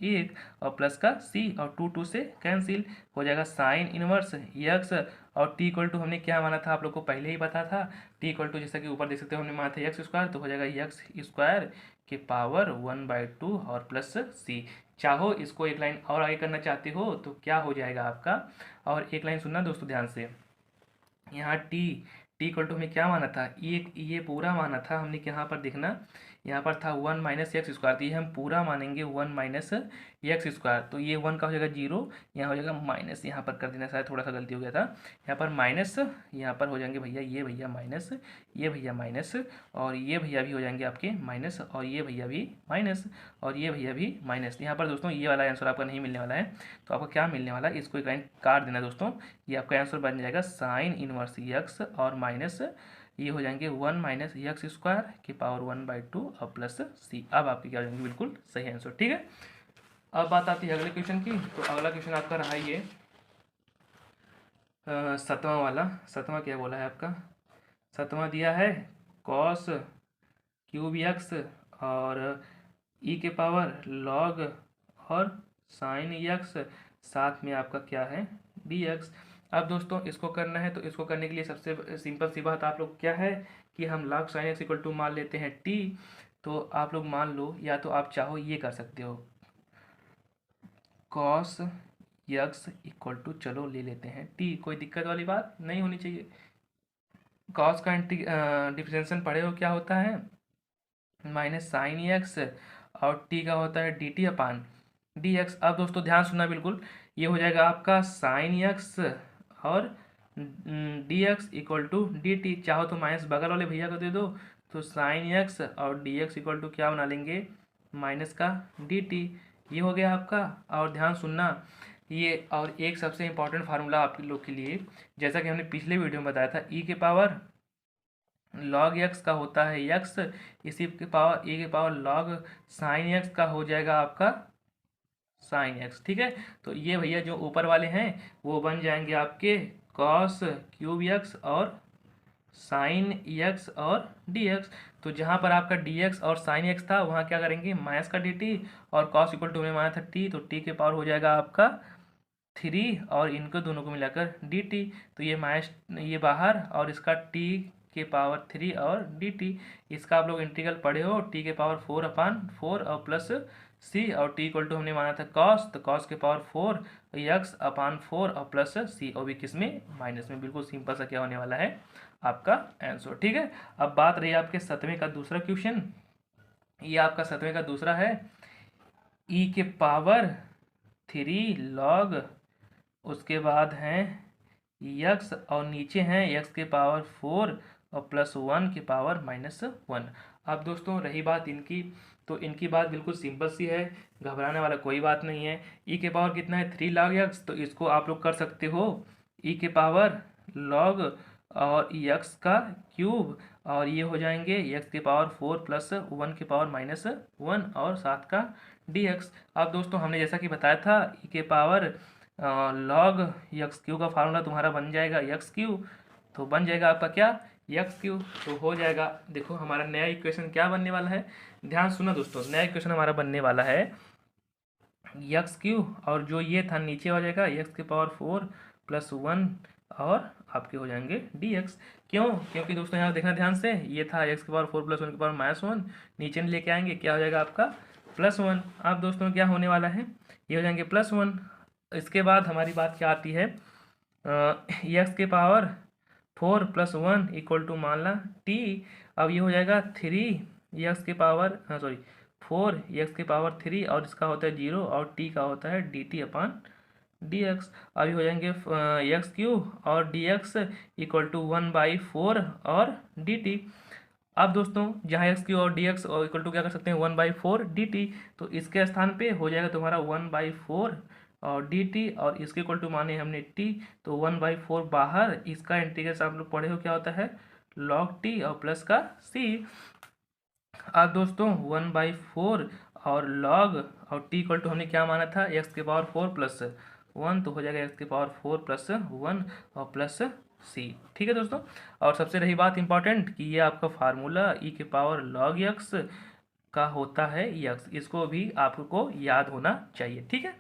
एक, और प्लस का सी, और टू टू से कैंसिल हो जाएगा साइन इनवर्स यक्स, और टी इक्वल टू हमने क्या माना था आप लोग को पहले ही पता था, टी इक्वल टू जैसा कि ऊपर देख सकते हो हमने माना था यक्स स्क्वायर, तो हो जाएगा यक्स स्क्वायर के पावर 1/2 और प्लस सी। चाहो इसको एक लाइन और आगे करना चाहते हो तो क्या हो जाएगा आपका, और एक लाइन सुनना दोस्तों ध्यान से, यहाँ टी टी इक्वल टू हमें क्या माना था, ये पूरा माना था हमने, यहाँ पर देखना यहाँ पर था 1 माइनस एक्स स्क्वायर, तो ये हम पूरा मानेंगे 1 माइनस एक्स स्क्वायर, तो ये 1 का हो जाएगा 0, यहाँ हो जाएगा माइनस, यहाँ पर कर देना, शायद थोड़ा सा गलती हो गया था, यहाँ पर माइनस, यहाँ पर हो जाएंगे भैया ये भैया माइनस, ये भैया माइनस, और ये भैया भी हो जाएंगे आपके माइनस, और ये भैया भी माइनस, और ये भैया भी माइनस। यहाँ पर दोस्तों ये वाला आंसर आपका नहीं मिलने वाला है, तो आपको क्या मिलने वाला है, इसको एक लाइन काट देना दोस्तों, ये आपका आंसर बन जाएगा साइन इनवर्स यक्स और माइनस, ये हो जाएंगे 1 माइनस यक्स स्क्वायर की पावर 1/2 और प्लस सी। अब आपके क्या हो जाएंगे, बिल्कुल सही आंसर, ठीक है। अब बात आती है अगले क्वेश्चन की, तो अगला क्वेश्चन आपका रहा ये सतवां वाला। सतवां क्या बोला है आपका, सतवां दिया है कॉस क्यूब यक्स और ई के पावर लॉग और साइन यक्स, साथ में आपका क्या है डी एक्स। अब दोस्तों इसको करना है, तो इसको करने के लिए सबसे सिंपल सी बात आप लोग क्या है कि हम log sine X equal to मान लेते हैं टी, तो आप लोग मान लो, या तो आप चाहो ये कर सकते हो कॉस यक्स इक्वल टू, चलो ले लेते हैं टी, कोई दिक्कत वाली बात नहीं होनी चाहिए। कॉस का डिफरेंशिएशन पढ़े हो क्या होता है, माइनस साइन एक्स, और टी का होता है D T upon D X. अब दोस्तों ध्यान सुनना बिल्कुल, ये हो जाएगा आपका साइन एक्स और D x equal to D T, चाहो तो माइनस बगल वाले भैया को दे दो, तो साइन एक्स और डी एक्स इक्वल टू क्या बना लेंगे, माइनस का डी टी, ये हो गया आपका। और ध्यान सुनना ये, और एक सबसे इम्पॉर्टेंट फार्मूला आप लोग के लिए, जैसा कि हमने पिछले वीडियो में बताया था, ई के पावर लॉग एक्स का होता है एक्स, इसी के पावर ए के पावर लॉग साइन एक्स का हो जाएगा आपका साइन एक्स, ठीक है। तो ये भैया जो ऊपर वाले हैं वो बन जाएंगे आपके कॉस क्यूब एक्स और साइन एक्स और डी एक्स। तो जहाँ पर आपका डी एक्स और साइन एक्स था वहाँ क्या करेंगे, माइनस का डी टी, और कॉस इक्वल टू में माना था टी, तो टी के पावर हो जाएगा आपका 3, और इनको दोनों को मिलाकर डी टी, तो ये माइनस ये बाहर, और इसका टी के पावर 3 और डी टी, इसका आप लोग इंटीग्रल पढ़े हो, टी के पावर 4/4 और प्लस सी, और टी इक्वल टू हमने माना था कॉस, तो कॉस के पावर 4 x/4 और प्लस सी, और भी किस में, माइनस में। बिल्कुल सिंपल सा क्या होने वाला है आपका आंसर, ठीक है। अब बात रही आपके 7वें का दूसरा क्वेश्चन, ये आपका 7वें का दूसरा है ई के पावर 3 लॉग, उसके बाद हैं यक्स, और नीचे हैं यक्स के पावर 4 और प्लस 1 के पावर -1। अब दोस्तों रही बात इनकी, तो इनकी बात बिल्कुल सिंपल सी है, घबराने वाला कोई बात नहीं है। ई के पावर कितना है 3 लॉग यक्स, तो इसको आप लोग कर सकते हो ई के पावर लॉग और यक्स का क्यूब, और ये हो जाएंगे यक्स के पावर 4 प्लस 1 के पावर -1 और 7 का डी एक्स। अब दोस्तों हमने जैसा कि बताया था ई के पावर लॉग यक्स क्यू का फार्मूला तुम्हारा बन जाएगा यक्स क्यू, तो बन जाएगा आपका क्या यक्स क्यू, तो हो जाएगा। देखो हमारा नया इक्वेशन क्या बनने वाला है, ध्यान सुनो दोस्तों, नया इक्वेशन हमारा बनने वाला है यक्स क्यू, और जो ये था नीचे हो जाएगा यक्स के पावर 4 प्लस 1 और आपके हो जाएंगे डी एक्स। क्यों, क्योंकि दोस्तों यहाँ देखना ध्यान से, ये था एक्स के पावर 4 प्लस 1 के पावर -1, नीचे में लेके आएंगे क्या हो जाएगा आपका +1। अब दोस्तों क्या होने वाला है, ये हो जाएंगे +1। इसके बाद हमारी बात क्या आती है, एक्स के पावर 4 प्लस 1 इक्वल टू मान ला टी, अब ये हो जाएगा 3 एक्स के पावर 4 एक्स के पावर 3, और इसका होता है 0, और टी का होता है D T upon D x. अभी हो जाएंगे एक्स क्यू और डी एक्स इक्वल टू 1/4 और डी टी। अब दोस्तों जहाँ एक्स क्यू और डी एक्स इक्वल टू क्या कर सकते हैं 1/4 डी टी, तो इसके स्थान पे हो जाएगा तुम्हारा 1/4 और डी टी, और इसके इक्वल टू माने हमने टी, तो 1/4 बाहर, इसका इंटीग्रेशन आप लोग पढ़े हो क्या होता है लॉग टी और प्लस का सी। अब दोस्तों 1/4 और लॉग और टी इक्वल टू हमने क्या माना था एक्स के पावर 4 प्लस 1, तो हो जाएगा एक्स के पावर 4 प्लस 1 और प्लस सी। ठीक है दोस्तों। और सबसे रही बात इंपॉर्टेंट कि ये आपका फार्मूला ई के पावर लॉग यक्स का होता है यक्स, इसको भी आपको याद होना चाहिए। ठीक है।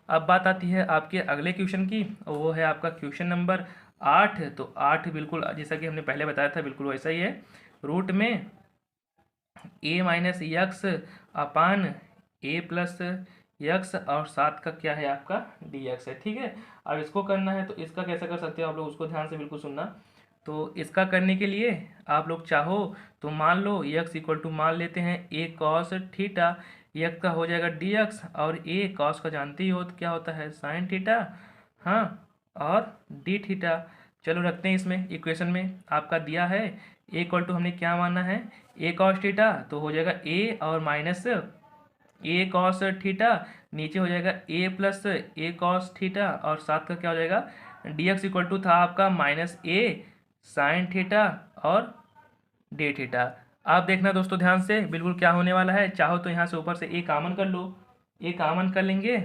अब बात आती है आपके अगले क्वेश्चन की, वो है आपका क्वेश्चन नंबर 8। तो 8 बिल्कुल जैसा कि हमने पहले बताया था बिल्कुल वैसा ही है। रूट में ए माइनस यक्स अपान ए प्लस यक्स और साथ का क्या है आपका डी एक्स है। ठीक है। अब इसको करना है तो इसका कैसे कर सकते हो आप लोग, उसको ध्यान से बिल्कुल सुनना। तो इसका करने के लिए आप लोग चाहो तो मान लो यक्स इक्वल टू मान लेते हैं ए कॉस थीटा, यक्स का हो जाएगा डी एक्स, और ए कॉस का जानते ही हो तो क्या होता है साइन थीटा, हाँ, और डी थीटा। चलो रखते हैं इसमें इक्वेशन में आपका दिया है ए इक्वल टू हमने क्या माना है ए कॉस थीटा, तो हो जाएगा ए और माइनस ए कॉस थीटा, नीचे हो जाएगा ए प्लस ए कॉस थीटा, और साथ का क्या हो जाएगा डी एक्स इक्वल टू था आपका माइनस ए साइन थीटा और डी थीटा। आप देखना दोस्तों ध्यान से बिल्कुल क्या होने वाला है, चाहो तो यहाँ से ऊपर से ए कामन कर लो, ए कामन कर लेंगे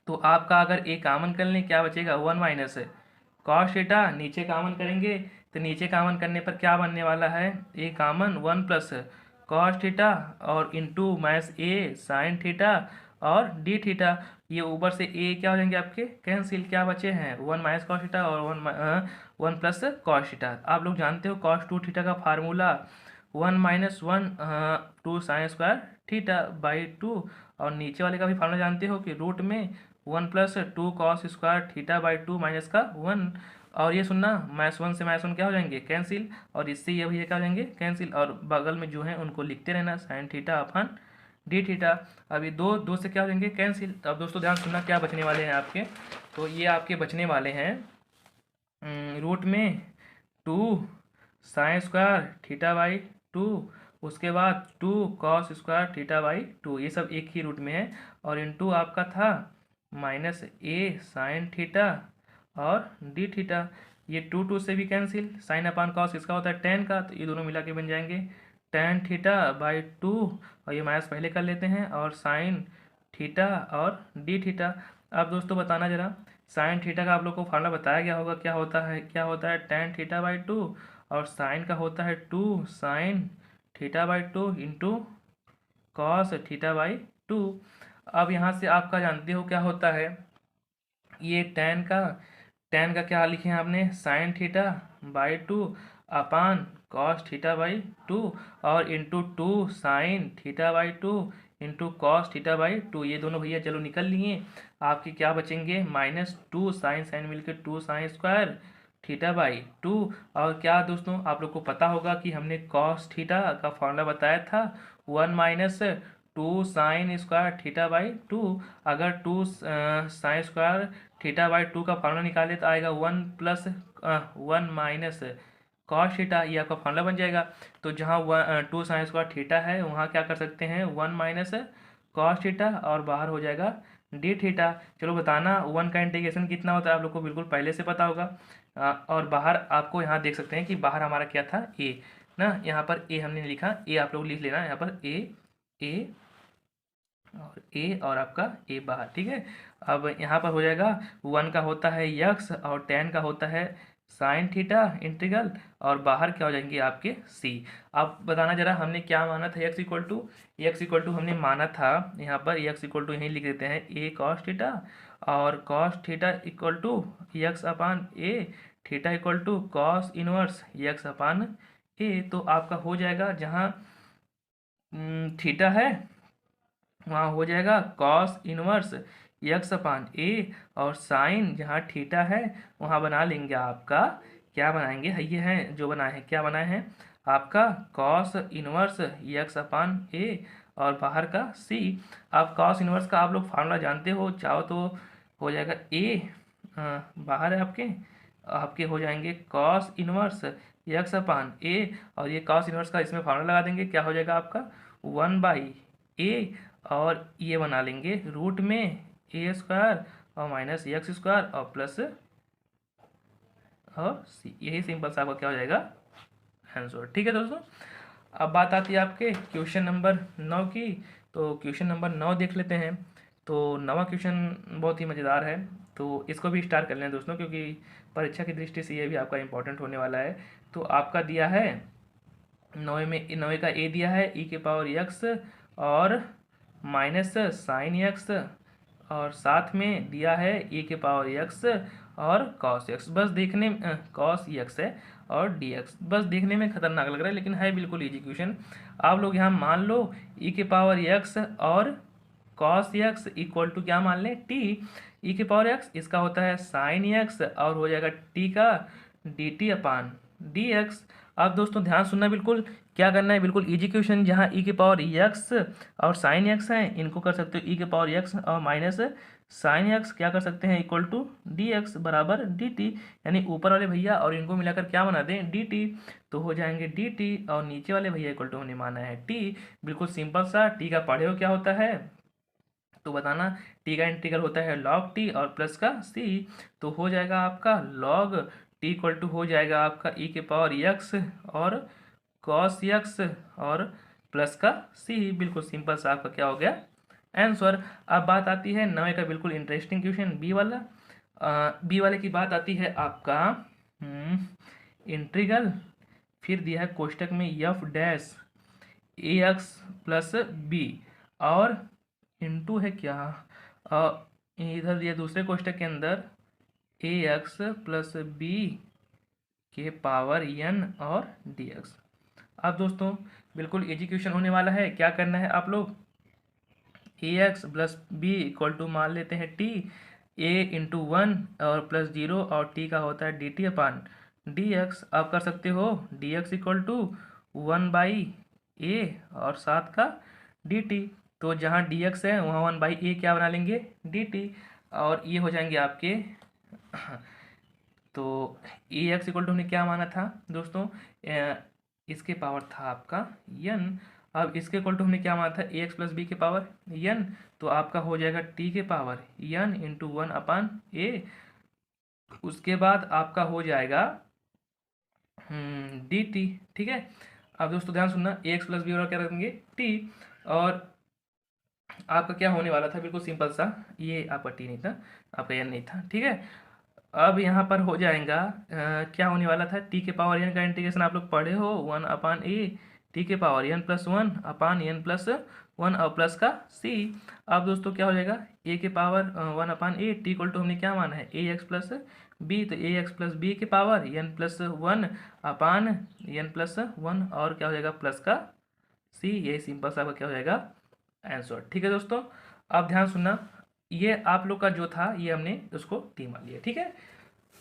तो आपका अगर ए कामन कर लें क्या बचेगा वन माइनस कॉस थीटा, नीचे कामन करेंगे तो नीचे कामन करने पर क्या बनने वाला है ए कामन वन प्लस कॉस थीटा और इंटू माइनस ए साइन थीटा और डी थीटा। ये ऊपर से ए क्या हो जाएंगे आपके कैंसिल, क्या बचे हैं वन माइनस कॉस थीटा और वन प्लस कॉस थीटा। आप लोग जानते हो कॉस टू थीटा का formula one minus one two sine square theta by two, और नीचे वाले का भी फार्मूला जानते हो कि रूट में one plus two cos square theta by to minus का वन, और ये सुनना माइनस वन से माइनस वन क्या हो जाएंगे कैंसिल, और इससे ये भैया क्या हो जाएंगे कैंसिल, और बगल में जो है उनको लिखते रहना साइन थीटा अपन डी थीटा। अब ये दो दो से क्या हो जाएंगे कैंसिल। तो अब दोस्तों ध्यान सुनना क्या बचने वाले हैं आपके, तो ये आपके बचने वाले हैं रूट में two sine square theta by two, उसके बाद two cos square theta by two, ये सब एक ही रूट में है, और इनटू आपका था माइनस ए साइन थीटा और डी थीटा। ये टू से भी कैंसिल, साइन अपान कॉस इसका होता है टेन का, तो ये दोनों मिला के बन जाएंगे टेन थीटा बाई टू, और ये माइनस पहले कर लेते हैं, और साइन थीटा और डी थीटा। अब दोस्तों बताना जरा साइन थीटा का आप लोग को फार्मूला बताया गया होगा क्या होता है टेन थीटा बाई टू, और साइन का होता है two sine theta by two into cos theta by two. अब यहाँ से आपका जानते हो क्या होता है ये टेन का क्या लिखे हैं आपने sine theta by two upon cos theta by two, और into two sine theta by two into cos theta by two. ये दोनों भैया चलो निकल लिए, आपके क्या बचेंगे माइनस टू साइन साइन मिलकर two sine square theta by two. और क्या दोस्तों आप लोग को पता होगा कि हमने कॉस थीटा का फॉर्मूला बताया था one minus two sine square theta by two, अगर two sine square theta by two का फार्मूला निकाले तो आएगा one plus one minus cos theta, ये आपका फार्मूला बन जाएगा। तो जहाँ टू साइन स्क्वायर थीटा है वहाँ क्या कर सकते हैं वन माइनस कॉस थीटा, और बाहर हो जाएगा डी थीटा। चलो बताना वन का इंटीग्रेशन कितना होता है आप लोग को बिल्कुल पहले से पता होगा। और बाहर आपको यहाँ देख सकते हैं कि बाहर हमारा क्या था ए ना, यहाँ पर ए हमने लिखा, ए आप लोग लिख लेना यहाँ पर ए और ए और आपका ए बाहर। ठीक है। अब यहाँ पर हो जाएगा वन का होता है यक्स और टेन का होता है साइन थीटा इंटीग्रल, और बाहर क्या हो जाएंगे आपके सी। आप बताना जरा हमने क्या माना था एक्स इक्वल टू हमने माना था यहाँ पर एक्स इक्वल टू यहीं लिख देते हैं ए कॉस थीटा, और cos theta equal to x upon a, theta equal to cos inverse x upon a. तो आपका हो जाएगा जहाँ थीटा है वहाँ हो जाएगा कॉस इनवर्स यक्स अपान ए, और साइन जहाँ थीटा है वहाँ बना लेंगे आपका क्या बनाएंगे ये हैं जो बनाए हैं क्या बनाए हैं आपका कॉस इनवर्स यक्स अपान ए, और बाहर का सी। आप कॉस इनवर्स का आप लोग फार्मूला जानते हो, चाहो तो हो जाएगा ए बाहर है आपके आपके हो जाएंगे कॉस इनवर्स यक्स अपान ए, और ये कॉस इनवर्स का इसमें फार्मूला लगा देंगे, क्या हो जाएगा आपका वन बाई ए, और ये बना लेंगे रूट में ए स्क्वायर और माइनस एक्स स्क्वायर और प्लस और सी, यही सिंपल सा आपका क्या हो जाएगा आंसर। ठीक है दोस्तों। अब बात आती है आपके क्वेश्चन नंबर 9 की, तो क्वेश्चन नंबर 9 देख लेते हैं। तो नवा क्वेश्चन बहुत ही मज़ेदार है, तो इसको भी स्टार्ट कर लें दोस्तों, क्योंकि परीक्षा की दृष्टि से ये भी आपका इंपॉर्टेंट होने वाला है। तो आपका दिया है नवे का ए दिया है e⁻x और माइनस साइन एक्स, और साथ में दिया है e⁻x और cos x। बस देखने cos x है और dx, बस देखने में खतरनाक लग रहा है लेकिन है बिल्कुल इजी क्वेश्चन। आप लोग यहाँ मान लो e⁻x और cos x इक्वल टू क्या मान लें, t। e⁻x इसका होता है साइन x और हो जाएगा t का dt अपान dx। अब दोस्तों ध्यान सुनना, बिल्कुल क्या करना है, बिल्कुल इजी क्वेश्चन। जहाँ e⁻x और साइन x हैं इनको कर सकते हो e⁻x और माइनस साइन x क्या कर सकते हैं, इक्वल टू dx बराबर dt, यानी ऊपर वाले भैया और इनको मिलाकर क्या बना दें, dt। तो हो जाएंगे dt और नीचे वाले भैया इक्वल टू हमने माना है t। बिल्कुल सिंपल सा। t का पढ़े हो क्या होता है तो बताना। t का इंटीग्रल होता है log t और प्लस का c, तो हो जाएगा आपका log t इक्वल टू हो जाएगा आपका e⁻x और cos x और प्लस का c। बिल्कुल सिंपल सा आपका क्या हो गया, आंसर। अब बात आती है नवे का बिल्कुल इंटरेस्टिंग क्वेश्चन बी वाला। बी वाले की बात आती है आपका इंटीग्रल, फिर दिया है कोष्टक में एफ डैश ए एक्स प्लस बी और इनटू है क्या, इधर दिया दूसरे कोष्टक के अंदर ए एक्स प्लस बी के पावर एन और डी एक्स। अब दोस्तों बिल्कुल इजी क्वेश्चन होने वाला है। क्या करना है आप लोग, a x plus b equal to मान लेते हैं टी, ए इंटू वन और प्लस जीरो और टी का होता है D T upon D x. आप कर सकते हो d x equal to one by a और साथ का डी टी। तो जहाँ डी एक्स है वहाँ वन बाई ए क्या बना लेंगे, डी टी, और ये हो जाएंगे आपके तो ए एक्स इक्वल टू हमने क्या माना था दोस्तों, इसके पावर था आपका यन। अब इसके इक्वल टू हमने क्या माना था, ए एक्स प्लस बी के पावर यन, तो आपका हो जाएगा टी के पावर यन इंटू वन अपान ए। उसके बाद आपका हो जाएगा डी टी। ठीक है। अब दोस्तों ध्यान सुनना, ए एक्स प्लस बी और क्या रखेंगे टी, और आपका क्या होने वाला था, बिल्कुल सिंपल सा, ये आपका टी नहीं था, आपका एन नहीं था। ठीक है। अब यहाँ पर हो जाएगा क्या होने वाला था, टी के पावर एन का इंटीग्रेशन आप लोग पढ़े हो, वन अपान ए टी के power N plus one upon N plus one और प्लस का सी। अब दोस्तों क्या हो जाएगा, ए के power one upon A T equal to हमने क्या माना है, ए एक्स प्लस बी, तो ए एक्स प्लस बी के power N plus one upon N plus one और क्या हो जाएगा प्लस का सी। यही सिंपल सा क्या हो जाएगा आंसर। ठीक है दोस्तों, अब ध्यान सुनना, ये आप लोग का जो था ये हमने उसको टी मान लिया। ठीक है।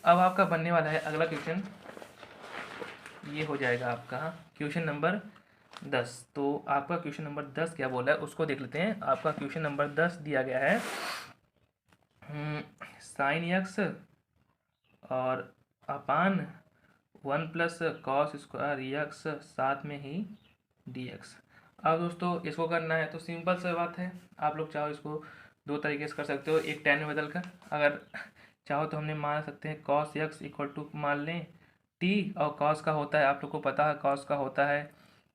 अब आपका बनने वाला है अगला क्वेश्चन, ये हो जाएगा आपका क्वेश्चन नंबर 10। तो आपका क्वेश्चन नंबर 10 क्या बोला है उसको देख लेते हैं। आपका क्वेश्चन नंबर 10 दिया गया है साइन एक्स और upon one plus cos square x साथ में ही डी एक्स। अब दोस्तों इसको करना है तो सिंपल सा बात है, आप लोग चाहो इसको दो तरीके से कर सकते हो, एक टेन में बदल कर, अगर चाहो तो हमने मान सकते हैं कॉस एक्स इक्वल टू मान लें टी, और कॉस का होता है आप लोग को पता है, कॉस का होता है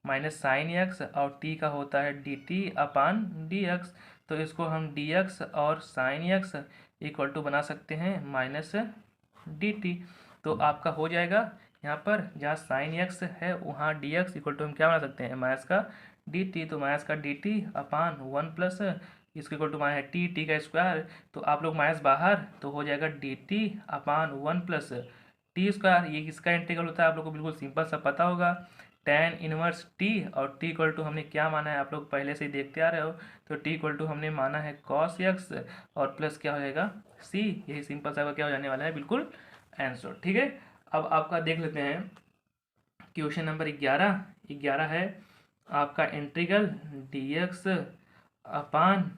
माइनस साइन एक्स और टी का होता है D T upon D x. तो इसको हम डी एक्स और साइन एक्स इक्वल टू बना सकते हैं माइनस डी टी। तो आपका हो जाएगा यहाँ पर जहाँ साइन एक्स है वहाँ डी एक्स इक्वल टू हम क्या बना सकते हैं, माइनस का डी टी, तो माइनस का D T upon one plus इसके इक्वल टू माइनस है टी, टी का स्क्वायर, तो आप लोग माइनस बाहर तो हो जाएगा D T upon one plus T square. ये किसका इंटीग्रल होता है आप लोग को बिल्कुल सिंपल सा पता होगा, टेन इनवर्स टी, और टी इक्वल टू हमने क्या माना है आप लोग पहले से ही देखते आ रहे हो, तो टी इक्वल टू हमने माना है कॉस एक्स और प्लस क्या हो जाएगा सी। यही सिंपल सा क्या हो जाने वाला है बिल्कुल आंसर। ठीक है। अब आपका देख लेते हैं क्वेश्चन नंबर 11। 11 है आपका integral d x upon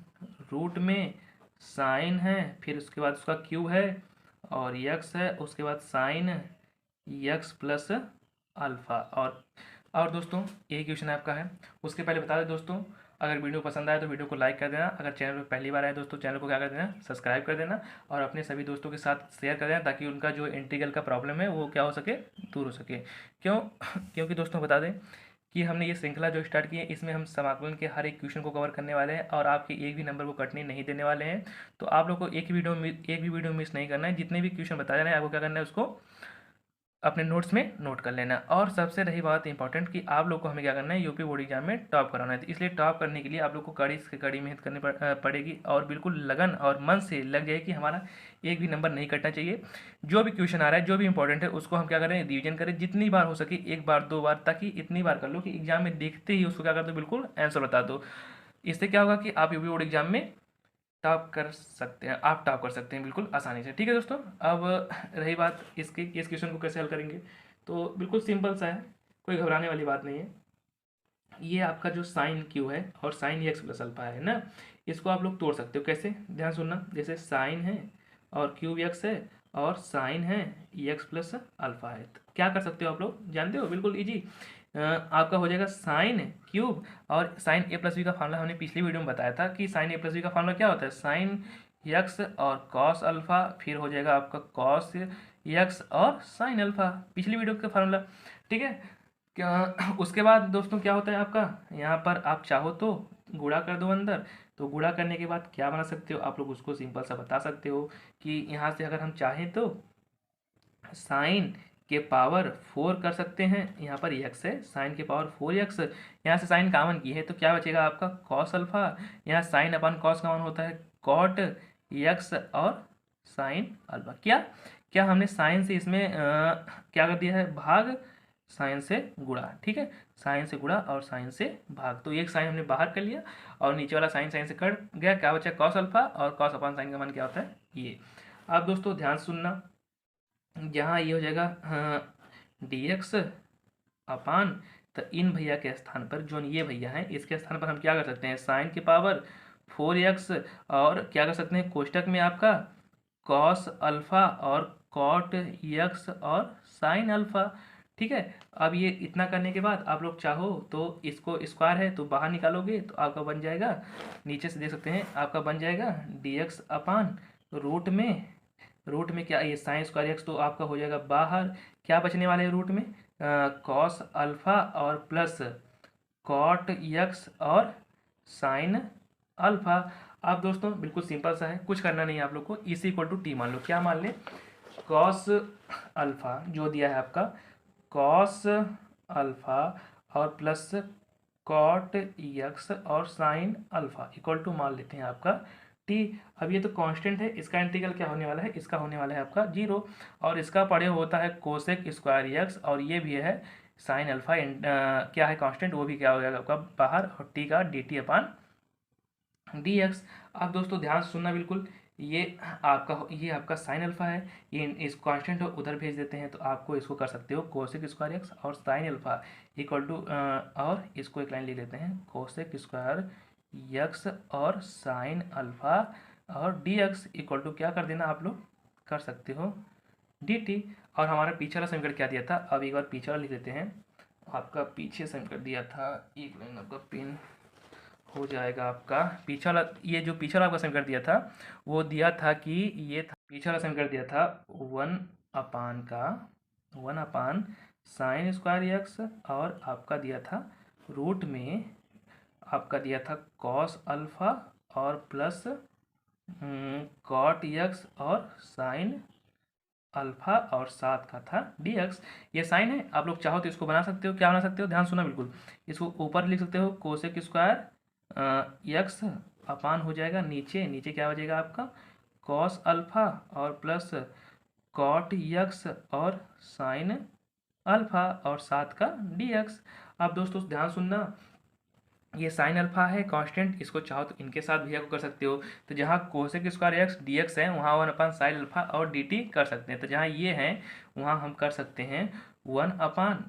root में साइन है, फिर उसके बाद उसका क्यू है और यक्स है, उसके बाद साइन यक्स प्लस अल्फ़ा। और दोस्तों यही क्वेश्चन आपका है। उसके पहले बता दें दोस्तों, अगर वीडियो पसंद आए तो वीडियो को लाइक कर देना, अगर चैनल पर पहली बार आए दोस्तों चैनल को क्या कर देना, सब्सक्राइब कर देना, और अपने सभी दोस्तों के साथ शेयर कर देना ताकि उनका जो इंटीग्रल का प्रॉब्लम है वो क्या हो सके, दूर हो सके। क्योंकि दोस्तों बता दें कि हमने ये श्रृंखला जो स्टार्ट की है इसमें हम समाकलन के हर एक क्वेश्चन को कवर करने वाले हैं और आपके एक भी नंबर को कटने नहीं देने वाले हैं। तो आप लोग को एक भी वीडियो मिस नहीं करना है। जितने भी क्वेश्चन बताए जा रहे हैं आपको क्या करना है, उसको अपने नोट्स में नोट कर लेना। और सबसे रही बात इंपॉर्टेंट कि आप लोग को हमें क्या करना है, यूपी बोर्ड एग्जाम में टॉप कराना है। तो इसलिए टॉप करने के लिए आप लोग को कड़ी से कड़ी मेहनत करनी पड़ेगी और बिल्कुल लगन और मन से लग जाए कि हमारा एक भी नंबर नहीं कटना चाहिए। जो भी क्वेश्चन आ रहा है, जो भी इंपॉर्टेंट है, उसको हम क्या करें, रिवीजन करें जितनी बार हो सके, एक बार 2 बार, ताकि इतनी बार कर लो कि एग्जाम में देखते ही उसको क्या कर दो, बिल्कुल आंसर बता दो। इससे क्या होगा कि आप यूपी बोर्ड एग्जाम में टॉप कर सकते हैं, आप टॉप कर सकते हैं बिल्कुल आसानी से। ठीक है दोस्तों, अब रही बात इस क्वेश्चन को कैसे हल करेंगे, तो बिल्कुल सिंपल सा है, कोई घबराने वाली बात नहीं है। ये आपका जो साइन क्यू है और साइन एक्स प्लस अल्फा है ना, इसको आप लोग तोड़ सकते हो। कैसे, ध्यान सुनना। जैसे साइन है और क्यूब एक्स है और साइन है एक्स प्लस अल्फा है, तो क्या कर सकते हो आप लोग, जानते हो, बिल्कुल इजी। आपका हो जाएगा साइन क्यूब और साइन ए प्लस बी का फार्मूला हमने पिछली वीडियो में बताया था कि साइन ए प्लस बी का फार्मूला क्या होता है, साइन यक्स और कॉस अल्फा, फिर हो जाएगा आपका कॉस यक्स और साइन अल्फा, पिछली वीडियो का फार्मूला। ठीक है, क्या उसके बाद दोस्तों क्या होता है आपका, यहाँ पर आप चाहो तो गुणा कर दो अंदर। तो गुणा करने के बाद क्या बना सकते हो आप लोग, उसको सिंपल सा बता सकते हो कि यहाँ से अगर हम चाहें तो साइन के पावर 4 कर सकते हैं। यहाँ पर एक्स है, साइन के पावर 4x, यहाँ से साइन कामन की है तो क्या बचेगा आपका कॉस अल्फा। यहाँ साइन अपन कॉस कामन होता है कॉट एक्स और साइन अल्फा। क्या क्या हमने साइन से इसमें क्या कर दिया है, भाग, साइन से गुणा। ठीक है, साइन से गुणा और साइन से भाग, तो एक साइन हमने बाहर कर लिया और नीचे वाला साइन साइन से कट गया, क्या बचा कॉस अल्फा, और कॉस अपन साइन का मान क्या होता है ये। अब दोस्तों ध्यान सुनना, जहाँ ये हो जाएगा डी एक्स अपान, तो इन भैया के स्थान पर, जो ये भैया हैं इसके स्थान पर हम क्या कर सकते हैं, साइन के पावर 4x, और क्या कर सकते हैं कोष्टक में आपका कॉस अल्फा और कॉट एक्स और साइन अल्फा। ठीक है, अब ये इतना करने के बाद आप लोग चाहो तो इसको स्क्वायर है तो बाहर निकालोगे तो आपका बन जाएगा, नीचे से देख सकते हैं आपका बन जाएगा डी एक्स अपान रूट में क्या, ये साइन स्क्वायर एक्स तो आपका हो जाएगा बाहर, क्या बचने वाले हैं रूट में, कॉस अल्फा और प्लस कॉट एक्स और साइन अल्फा। अब दोस्तों बिल्कुल सिंपल सा है, कुछ करना नहीं है आप लोग को, इसी इक्वल टू टी मान लो। क्या मान लें, कॉस अल्फा जो दिया है आपका कॉस अल्फा और प्लस कॉट एक्स और साइन अल्फा इक्वल टू मान लेते हैं आपका टी। अब ये तो कांस्टेंट है, इसका इंटीग्रल क्या होने वाला है, इसका होने वाला है आपका 0, और इसका पड़े होता है कोसेक स्क्वायर एक्स, और ये भी है साइन अल्फा, क्या है कांस्टेंट, वो भी क्या हो जाएगा आपका बाहर, और टी का D T upon D X. अब दोस्तों ध्यान सुनना बिल्कुल, ये आपका साइन अल्फा है, ये इस कांस्टेंट को उधर भेज देते हैं तो आपको इसको कर सकते हो कोसेक स्क्वायर एक्स और साइन अल्फा इक्वल टू, और इसको एक लाइन ले लेते हैं कोसेक स्क्वायर एक्स और साइन अल्फा और डी एक्स इक्वल टू क्या कर देना आप लोग कर सकते हो डी टी। और हमारा पीछे वाला समीकरण क्या दिया था, अब एक बार पीछे वाला लिख देते हैं। आपका पीछे समीकरण दिया था, एक लाइन आपका पिन हो जाएगा आपका पीछे वाला, ये जो पीछे वाला आपका समीकरण दिया था वो दिया था कि ये था, पीछे वाला समीकरण दिया था 1 अपान साइन स्क्वायर एक्स, और आपका दिया था रूट में आपका दिया था कॉस अल्फा और प्लस कॉट एक्स और साइन अल्फा, और साथ का था डी एक्स। ये साइन है, आप लोग चाहो तो इसको बना सकते हो, क्या बना सकते हो, ध्यान सुना बिल्कुल, इसको ऊपर लिख सकते हो कोसेक स्क्वायर एक्स अपान हो जाएगा नीचे, नीचे क्या हो जाएगा आपका कॉस अल्फा और प्लस कॉट एक्स और साइन अल्फा और साथ का डी एक्स। अब दोस्तों ध्यान सुनना, ये साइन अल्फा है कांस्टेंट, इसको चाहो तो इनके साथ भैया को कर सकते हो, तो जहाँ cosec square x d x है वहाँ 1 अपान साइन अल्फा और डी टी कर सकते हैं, तो जहाँ ये है वहाँ हम कर सकते हैं 1 अपान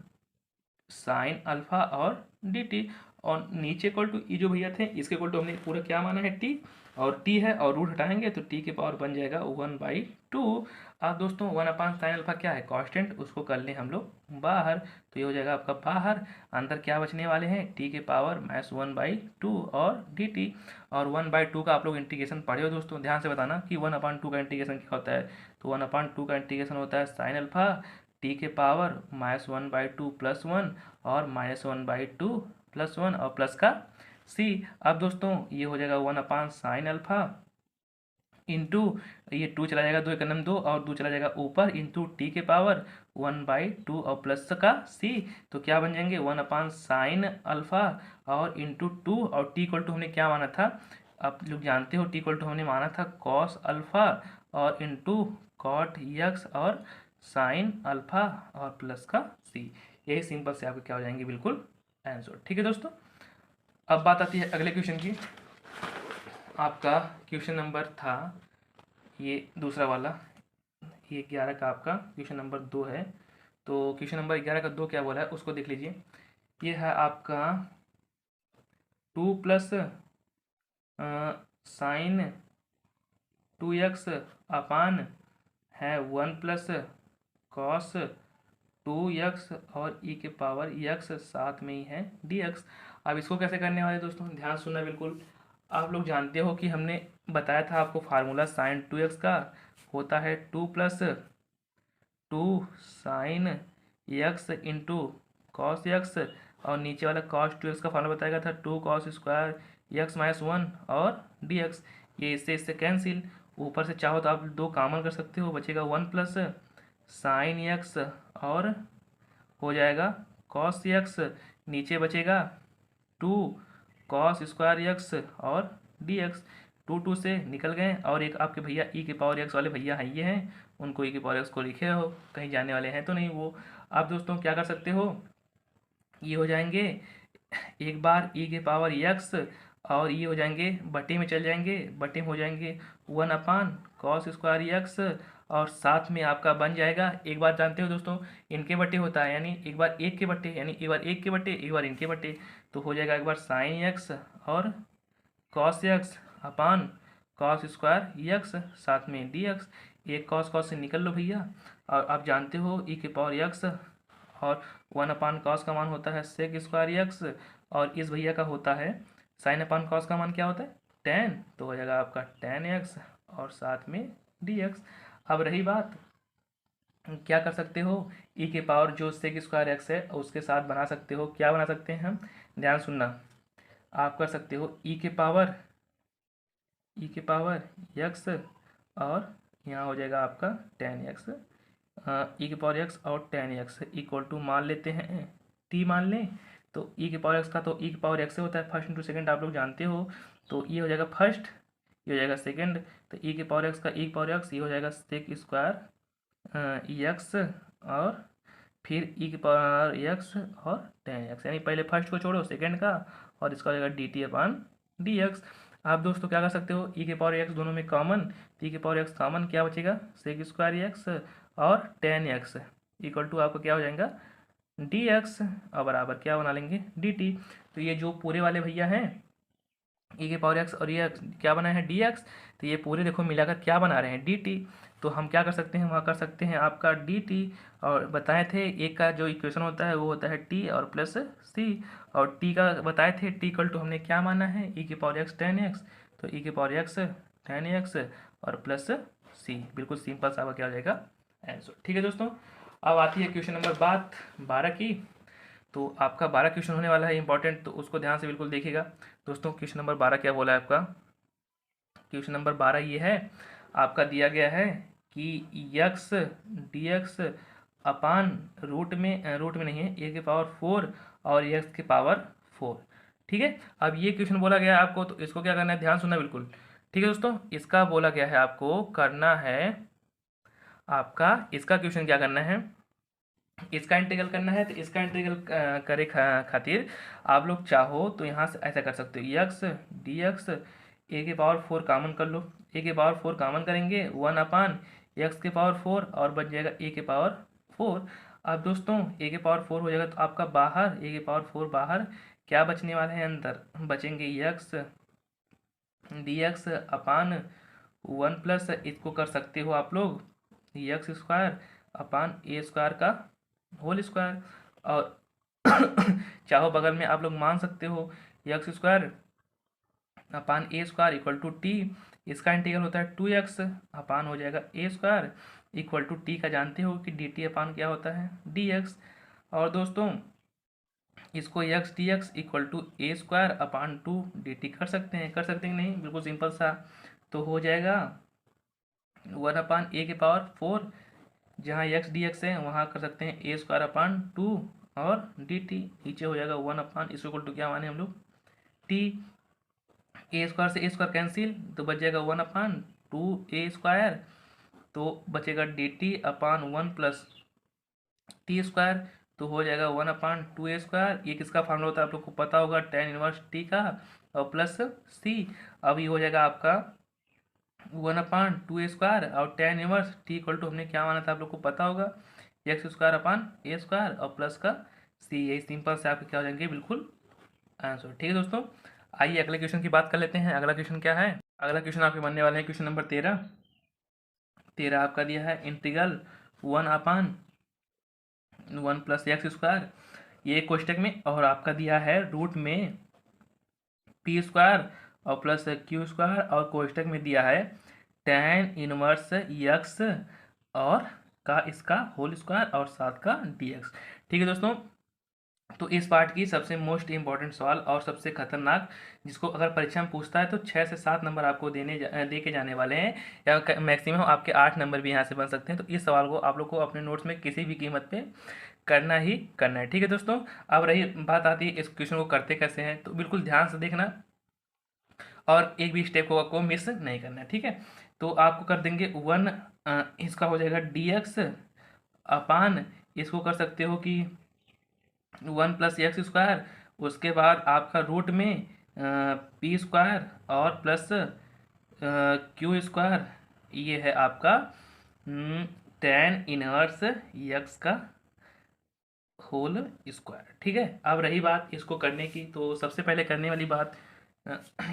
साइन अल्फा और डी टी, और नीचे इक्वल टू ये जो भैया थे इसके इक्वल टू हमने पूरा क्या माना है टी, और टी है और रूट हटाएंगे तो टी के पावर बन जाएगा 1/2। अब दोस्तों 1 अपान साइन अल्फा क्या है कांस्टेंट, उसको कर लें हम लोग बाहर, तो ये हो जाएगा आपका बाहर, अंदर क्या बचने वाले हैं टी के पावर -1/2 और डी टी, और 1/2 का आप लोग इंटीग्रेशन पढ़े हो दोस्तों, ध्यान से बताना कि 1/2 का इंटीग्रेशन क्या होता है, तो 1/2 का इंटीग्रेशन होता है साइन अल्फा टी के पावर -1/2 + 1 और -1/2 + 1 और प्लस का सी। अब दोस्तों ये हो जाएगा 1/sin अल्फा इंटू, ये 2 चला जाएगा, 2 एक नम 2 और 2 चला जाएगा ऊपर, इंटू टी के पावर 1/2 और प्लस का सी। तो क्या बन जाएंगे 1/sin अल्फा और इंटू 2 और टी इक्वल टू हमने क्या माना था, आप लोग जानते हो टी इक्वल टू हमने माना था कॉस अल्फा और इंटू कॉट यक्स और साइन अल्फा और प्लस का सी। यही सिंपल से आपके क्या हो जाएंगे बिल्कुल आंसर। ठीक है दोस्तों, अब बात आती है अगले क्वेश्चन की। आपका क्वेश्चन नंबर था ये दूसरा वाला, ये 11 का आपका क्वेश्चन नंबर 2 है। तो क्वेश्चन नंबर 11 का 2 क्या बोला है उसको देख लीजिए। ये है आपका 2 + sin 2x अपान है 1 + cos 2x और e के पावर x साथ में ही है dx। अब इसको कैसे करने वाले दोस्तों, ध्यान सुनना बिल्कुल। आप लोग जानते हो कि हमने बताया था आपको फार्मूला sin 2x का होता है 2 + 2 sin x into cos x और नीचे वाला cos 2x का फार्मूला बताया था 2 cos स्क्वायर x - 1 और dx। ये इससे कैंसिल, ऊपर से चाहो तो आप 2 कॉमन कर सकते हो, बचेगा 1 + sin x और हो जाएगा cos x, नीचे बचेगा 2 cos स्क्वायर x और dx। 2 से निकल गए और एक आपके भैया e के पावर x वाले भैया हैं, ये हैं, उनको e के पावर x को लिखे हो, कहीं जाने वाले हैं तो नहीं वो। आप दोस्तों क्या कर सकते हो, ये हो जाएंगे एक बार e के पावर x और ये हो जाएंगे बटे में चल जाएंगे, बटे में हो जाएंगे 1/cos स्क्वायर x और साथ में आपका बन जाएगा, एक बार जानते हो दोस्तों इनके बटे होता है, यानी एक बार एक के बटे, यानी एक बार एक के बटे एक बार इनके बटे, तो हो जाएगा एक बार sin x और cos x अपान cos स्क्वायर x साथ में dx। एक cos से निकल लो भैया, और आप जानते हो e के पावर x और 1/cos का मान होता है sec स्क्वायर x और इस भैया का होता है sin/cos का मान क्या होता है tan, तो हो जाएगा आपका tan x और साथ में dx। अब रही बात, क्या कर सकते हो, e के पावर जो sec स्क्वायर x है उसके साथ बना सकते हो, क्या बना सकते हैं हम, ध्यान सुनना। आप कर सकते हो e के पावर x और यहाँ हो जाएगा आपका tan x, e के पावर x और tan x इक्वल टू मान लेते हैं t मान लें, तो e के पावर x का तो e के पावर x से होता है फर्स्ट इंटू सेकंड, आप लोग जानते हो, तो ये हो जाएगा फर्स्ट, ये हो जाएगा सेकंड, तो e के पावर x का e के पावर x ये हो जाएगा sec स्क्वायर x और फिर e के पावर x और tan x, यानी पहले फर्स्ट को छोड़ो सेकंड का और इसका हो जाएगा dt/dx। आप दोस्तों क्या कर सकते हो, e के पावर x दोनों में कॉमन, e के पावर x कॉमन, क्या बचेगा sec स्क्वायर x और tan x इक्वल टू आपका क्या हो जाएगा dx और बराबर क्या बना लेंगे dt। तो ये जो पूरे वाले भैया हैं e के पावर x और ये क्या बनाए हैं dx, तो ये पूरे देखो मिलाकर क्या बना रहे हैं dt। तो हम क्या कर सकते हैं, वहाँ कर सकते हैं आपका dt, और बताए थे एक का जो इक्वेशन होता है वो होता है t और प्लस c, और t का बताए थे t इक्वल टू हमने क्या माना है e के पावर x tan x, तो e के पावर x tan x और प्लस c, बिल्कुल सिंपल सा क्या हो जाएगा आंसर। ठीक है दोस्तों, अब आती है क्वेश्चन नंबर बात 12 की। तो आपका 12 क्वेश्चन होने वाला है इंपॉर्टेंट, तो उसको ध्यान से बिल्कुल देखिएगा दोस्तों। क्वेश्चन नंबर 12 क्या बोला है आपका, क्वेश्चन नंबर 12 ये है, आपका दिया गया है कि x dx अपान रूट में नहीं है a के पावर 4 और x के पावर 4। ठीक है, अब ये क्वेश्चन बोला गया है आपको, तो इसको क्या करना है, ध्यान सुनना बिल्कुल। ठीक है दोस्तों, इसका बोला गया है आपको करना है, आपका इसका क्वेश्चन क्या करना है, इसका इंटीग्रल करना है। तो इसका इंटीग्रल करे खातिर आप लोग चाहो तो यहाँ से ऐसा कर सकते हो, x dx a के पावर 4 कॉमन कर लो, a के पावर 4 कॉमन करेंगे 1/x के पावर 4 और बच जाएगा a के पावर 4। अब दोस्तों a के पावर 4 हो जाएगा तो आपका बाहर a के पावर 4 बाहर, क्या बचने वाले हैं अंदर, बचेंगे x dx अपान 1 प्लस इसको कर सकते हो आप लोग x square upon a square का होल स्क्वायर, और चाहो बगल में आप लोग मान सकते हो x square upon a square equal to t, इसका इंटीग्रल होता है 2x अपान हो जाएगा a square equal to t का जानते हो कि डी टी अपान क्या होता है डी एक्स। और दोस्तों इसको x d x equal to a square upon two D t कर सकते हैं, कर सकते हैं नहीं, बिल्कुल सिंपल सा। तो हो जाएगा 1/a⁴, जहाँ एक्स डी एक्स है वहाँ कर सकते हैं ए स्क्वायर अपान टू और डी टी, नीचे हो जाएगा 1 इस इक्वल टू क्या माने हम लोग टी। ए स्क्वायर से ए स्क्वायर कैंसिल तो बच जाएगा 1/2a², तो बचेगा डी टी अपान 1 + t², तो हो जाएगा 1/2a²। ये किसका फार्मूला होता है आप लोग को पता होगा, tan इनवर्स टी का और प्लस सी। अब ये हो जाएगा आपका 1/2a² और tan inverse t equal to हमने क्या माना था आप लोग को पता होगा x² अपान a² और प्लस का सी। यही सिंपल से आपके क्या हो जाएंगे बिल्कुल आंसर। ठीक है दोस्तों, आइए अगले क्वेश्चन की बात कर लेते हैं। अगला क्वेश्चन क्या है, अगला क्वेश्चन आपके बनने वाले हैं क्वेश्चन नंबर 13 आपका दिया है इंटीग्रल 1/1 + x², ये कोष्टक में, और आपका दिया है रूट में p² और प्लस q² और कोष्टक में दिया है tan इनवर्स x और का इसका होल स्क्वायर और साथ का dx। ठीक है दोस्तों, तो इस पार्ट की सबसे मोस्ट इंपॉर्टेंट सवाल और सबसे खतरनाक, जिसको अगर परीक्षा में पूछता है तो 6 से 7 नंबर आपको दे के जाने वाले हैं, या मैक्सिमम आपके 8 नंबर भी यहाँ से बन सकते हैं। तो इस सवाल को आप लोग को अपने नोट्स में किसी भी कीमत पे करना ही करना है। ठीक है दोस्तों, अब रही बात आती है इस क्वेश्चन को करते कैसे हैं, तो बिल्कुल ध्यान से देखना और एक भी स्टेप को मिस नहीं करना है। ठीक है, तो आपको कर देंगे 1, इसका हो जाएगा dx अपान, इसको कर सकते हो कि 1 + x², उसके बाद आपका रूट में p² और प्लस q², ये है आपका tan इनवर्स x का होल स्क्वायर। ठीक है, अब रही बात इसको करने की, तो सबसे पहले करने वाली बात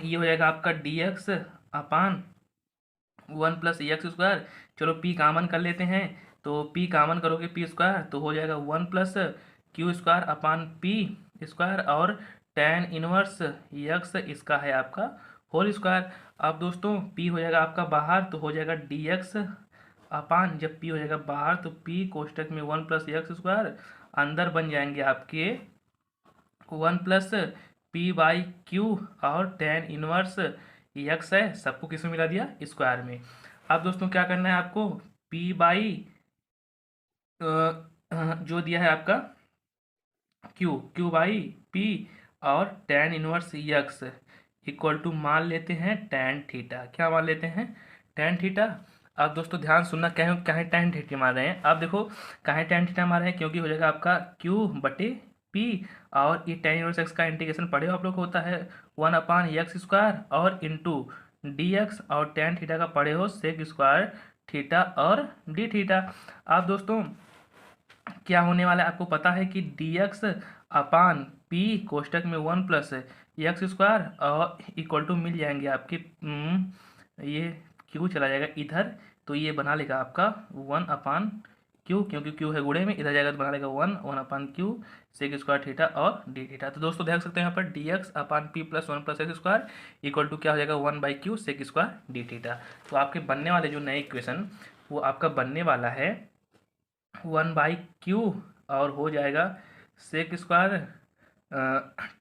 ये हो जाएगा आपका dx अपान 1 + x²। चलो p कामन कर लेते हैं, तो p कामन करोगे p² तो हो जाएगा 1 + q² अपान p² और tan इनवर्स x इसका है आपका होल स्क्वायर। अब दोस्तों p हो जाएगा आपका बाहर, तो हो जाएगा dx अपान, जब p हो जाएगा बाहर तो p कोष्टक में 1 + x², अंदर बन जाएंगे आपके 1 + p/q और tan इनवर्स x है, सबको किस में मिला दिया स्क्वायर में। अब दोस्तों क्या करना है आपको, जो दिया है आपका q/p और tan inverse x equal to मान लेते हैं tan थीटा। क्या मान लेते हैं tan थीटा। अब दोस्तों ध्यान सुनना, कहीं tan थीटा मार रहे हैं, अब देखो कहीं tan थीटा मार रहे हैं, क्योंकि हो जाएगा आपका q/p और ये tan इनवर्स x का इंटीग्रेशन पढ़े हो आप लोग को होता है 1/x² और इंटू dx, और tan थीटा का पढ़े हो sec² थीटा और d थीटा। अब दोस्तों क्या होने वाला है आपको पता है कि dx अपान p कोष्टक में 1 + x² और इक्वल टू मिल जाएंगे आपके ये q चला जाएगा इधर, तो ये बना लेगा आपका 1/q, क्योंकि q है गुणे में, इधर जाएगा तो बना लेगा 1/q sec² थीटा और d थीटा। तो दोस्तों देख सकते हैं यहाँ पर dx upon p + 1 + x² equal to क्या हो जाएगा 1/q sec² d थीटा। तो आपके बनने वाले जो नए इक्वेशन वो आपका बनने वाला है 1/q और हो जाएगा sec²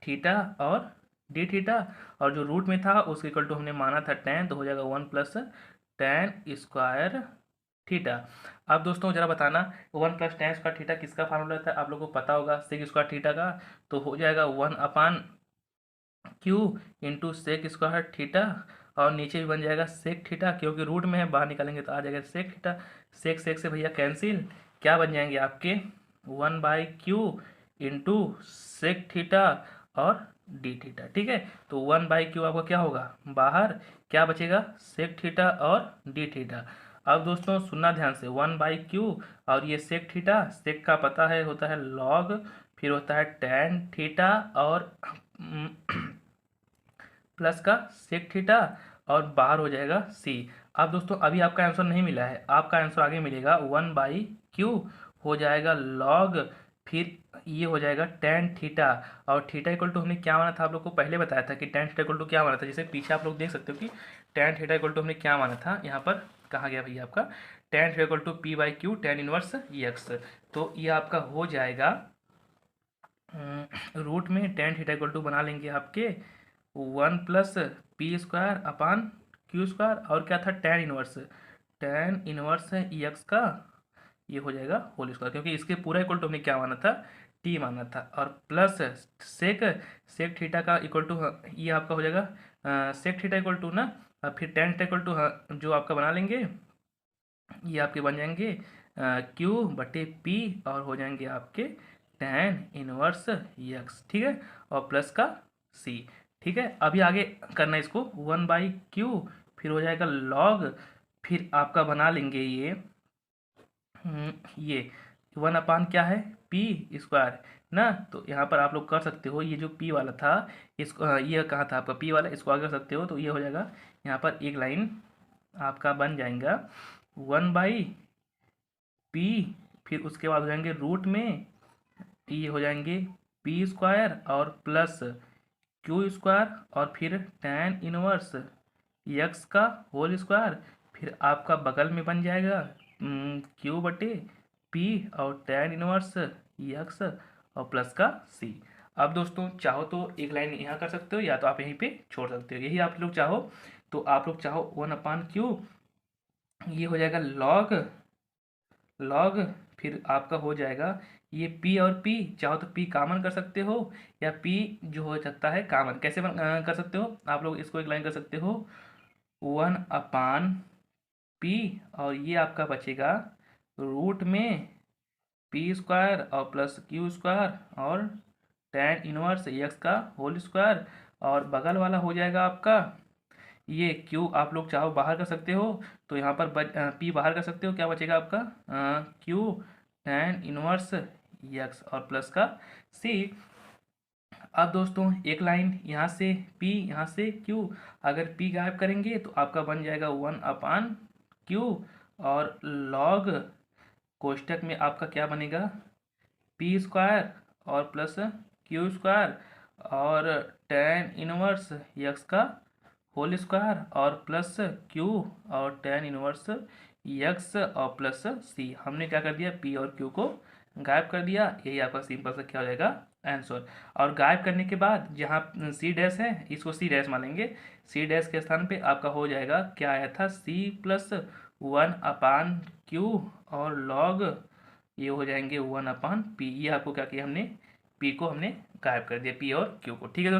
थीटा और d थीटा, और जो रूट में था उसके इक्वल टू हमने माना था tan, तो हो जाएगा 1 + tan² थीटा। अब दोस्तों जरा बताना 1 + tan² थीटा किसका फार्मूला था, आप लोगों को पता होगा sec² थीटा का, तो हो जाएगा 1/q इंटू sec² थीटा, और नीचे भी बन जाएगा sec थीटा, क्योंकि रूट में है बाहर निकालेंगे तो आ जाएगा sec थीटा। sec से भैया कैंसिल, क्या बन जाएंगे आपके 1/q इंटू sec थीटा और d थीटा। ठीक है, तो 1/q आपका क्या होगा बाहर, क्या बचेगा sec थीटा और d थीटा। अब दोस्तों सुनना ध्यान से, 1/q और ये sec थीटा, sec का पता है होता है log, फिर होता है tan थीटा और प्लस का sec थीटा और बाहर हो जाएगा c। अब दोस्तों अभी आपका आंसर नहीं मिला है, आपका आंसर आगे मिलेगा 1/q हो जाएगा log, फिर ये हो जाएगा tan थीटा, और थीटा इक्वल टू हमने क्या माना था आप लोग को पहले बताया था कि tan थीटा इक्वल टू क्या माना था, जैसे पीछे आप लोग देख सकते हो कि tan थीटा इक्वल टू हमने क्या माना था, यहाँ पर कहाँ गया भैया आपका tan theta equal to p by q tan inverse x. तो ये आपका हो जाएगा रूट में tan थीटा इक्वल टू बना लेंगे आपके 1 plus P square upon Q square, और क्या था tan इनवर्स एक्स का ये हो जाएगा होल स्क्वायर, क्योंकि इसके पूरा इक्वल टू हमने क्या माना था, टी माना था, और प्लस सेक सेक थीटा का इक्वल टू ये आपका हो जाएगा सेक थीटा इक्वल टू ना, फिर tan थीटा इक्वल टू जो आपका बना लेंगे ये आपके बन जाएंगे क्यू बटे पी, और हो जाएंगे आपके tan इनवर्स एक्स, ठीक है, और प्लस का सी। ठीक है, अभी आगे करना है इसको 1/क्यू, फिर हो जाएगा लॉग, फिर आपका बना लेंगे ये 1 अपान क्या है पी स्क्वायर ना। तो यहाँ पर आप लोग कर सकते हो, ये जो पी वाला था इसको ये कहाँ था आपका पी वाला, इसको आगे कर सकते हो, तो ये हो जाएगा यहाँ पर एक लाइन आपका बन जाएगा 1/पी, फिर उसके बाद हो जाएंगे रूट में ये हो जाएंगे पी स्क्वायर और प्लस क्यू स्क्वायर, और फिर tan इनवर्स एक्स का होल स्क्वायर, फिर आपका बगल में बन जाएगा क्यू बटे पी और tan इनवर्स एक्स और प्लस का सी। अब दोस्तों चाहो तो एक लाइन यहाँ कर सकते हो, या तो आप यहीं पे छोड़ सकते हो, यही आप लोग चाहो तो आप लोग चाहो 1/क्यू, ये हो जाएगा लॉग, फिर आपका हो जाएगा ये p और p, चाहो तो p कॉमन कर सकते हो, या p जो हो सकता है कॉमन, कैसे कर सकते हो आप लोग, इसको एक लाइन कर सकते हो 1/p, और ये आपका बचेगा रूट में पी स्क्वायर और प्लस क्यू स्क्वायर और tan इनवर्स एक्स का होल स्क्वायर, और बगल वाला हो जाएगा आपका ये क्यू आप लोग चाहो बाहर कर सकते हो, तो यहाँ पर पी बाहर कर सकते हो, क्या बचेगा आपका क्यू tan इनवर्स एक्स और प्लस का सी। अब दोस्तों एक लाइन यहाँ से P यहाँ से Q, अगर P गायब करेंगे तो आपका बन जाएगा 1/क्यू, और लॉग कोष्टक में आपका क्या बनेगा पी स्क्वायर और प्लस क्यू स्क्वायर और tan इनवर्स एक्स का होल स्क्वायर और प्लस क्यू और tan इनवर्स एक्स और प्लस सी। हमने क्या कर दिया, पी और क्यू को गायब कर दिया, यही आपका सिंपल सा क्या हो जाएगा आंसर। और गायब करने के बाद जहाँ सी डैश है इसको सी डैश मानेंगे, सी डैश के स्थान पे आपका हो जाएगा क्या आया था सी प्लस 1/क्यू और लॉग ये हो जाएंगे 1/पी। ये आपको क्या किया हमने, पी को हमने गायब कर दिया, पी और क्यू को, ठीक है।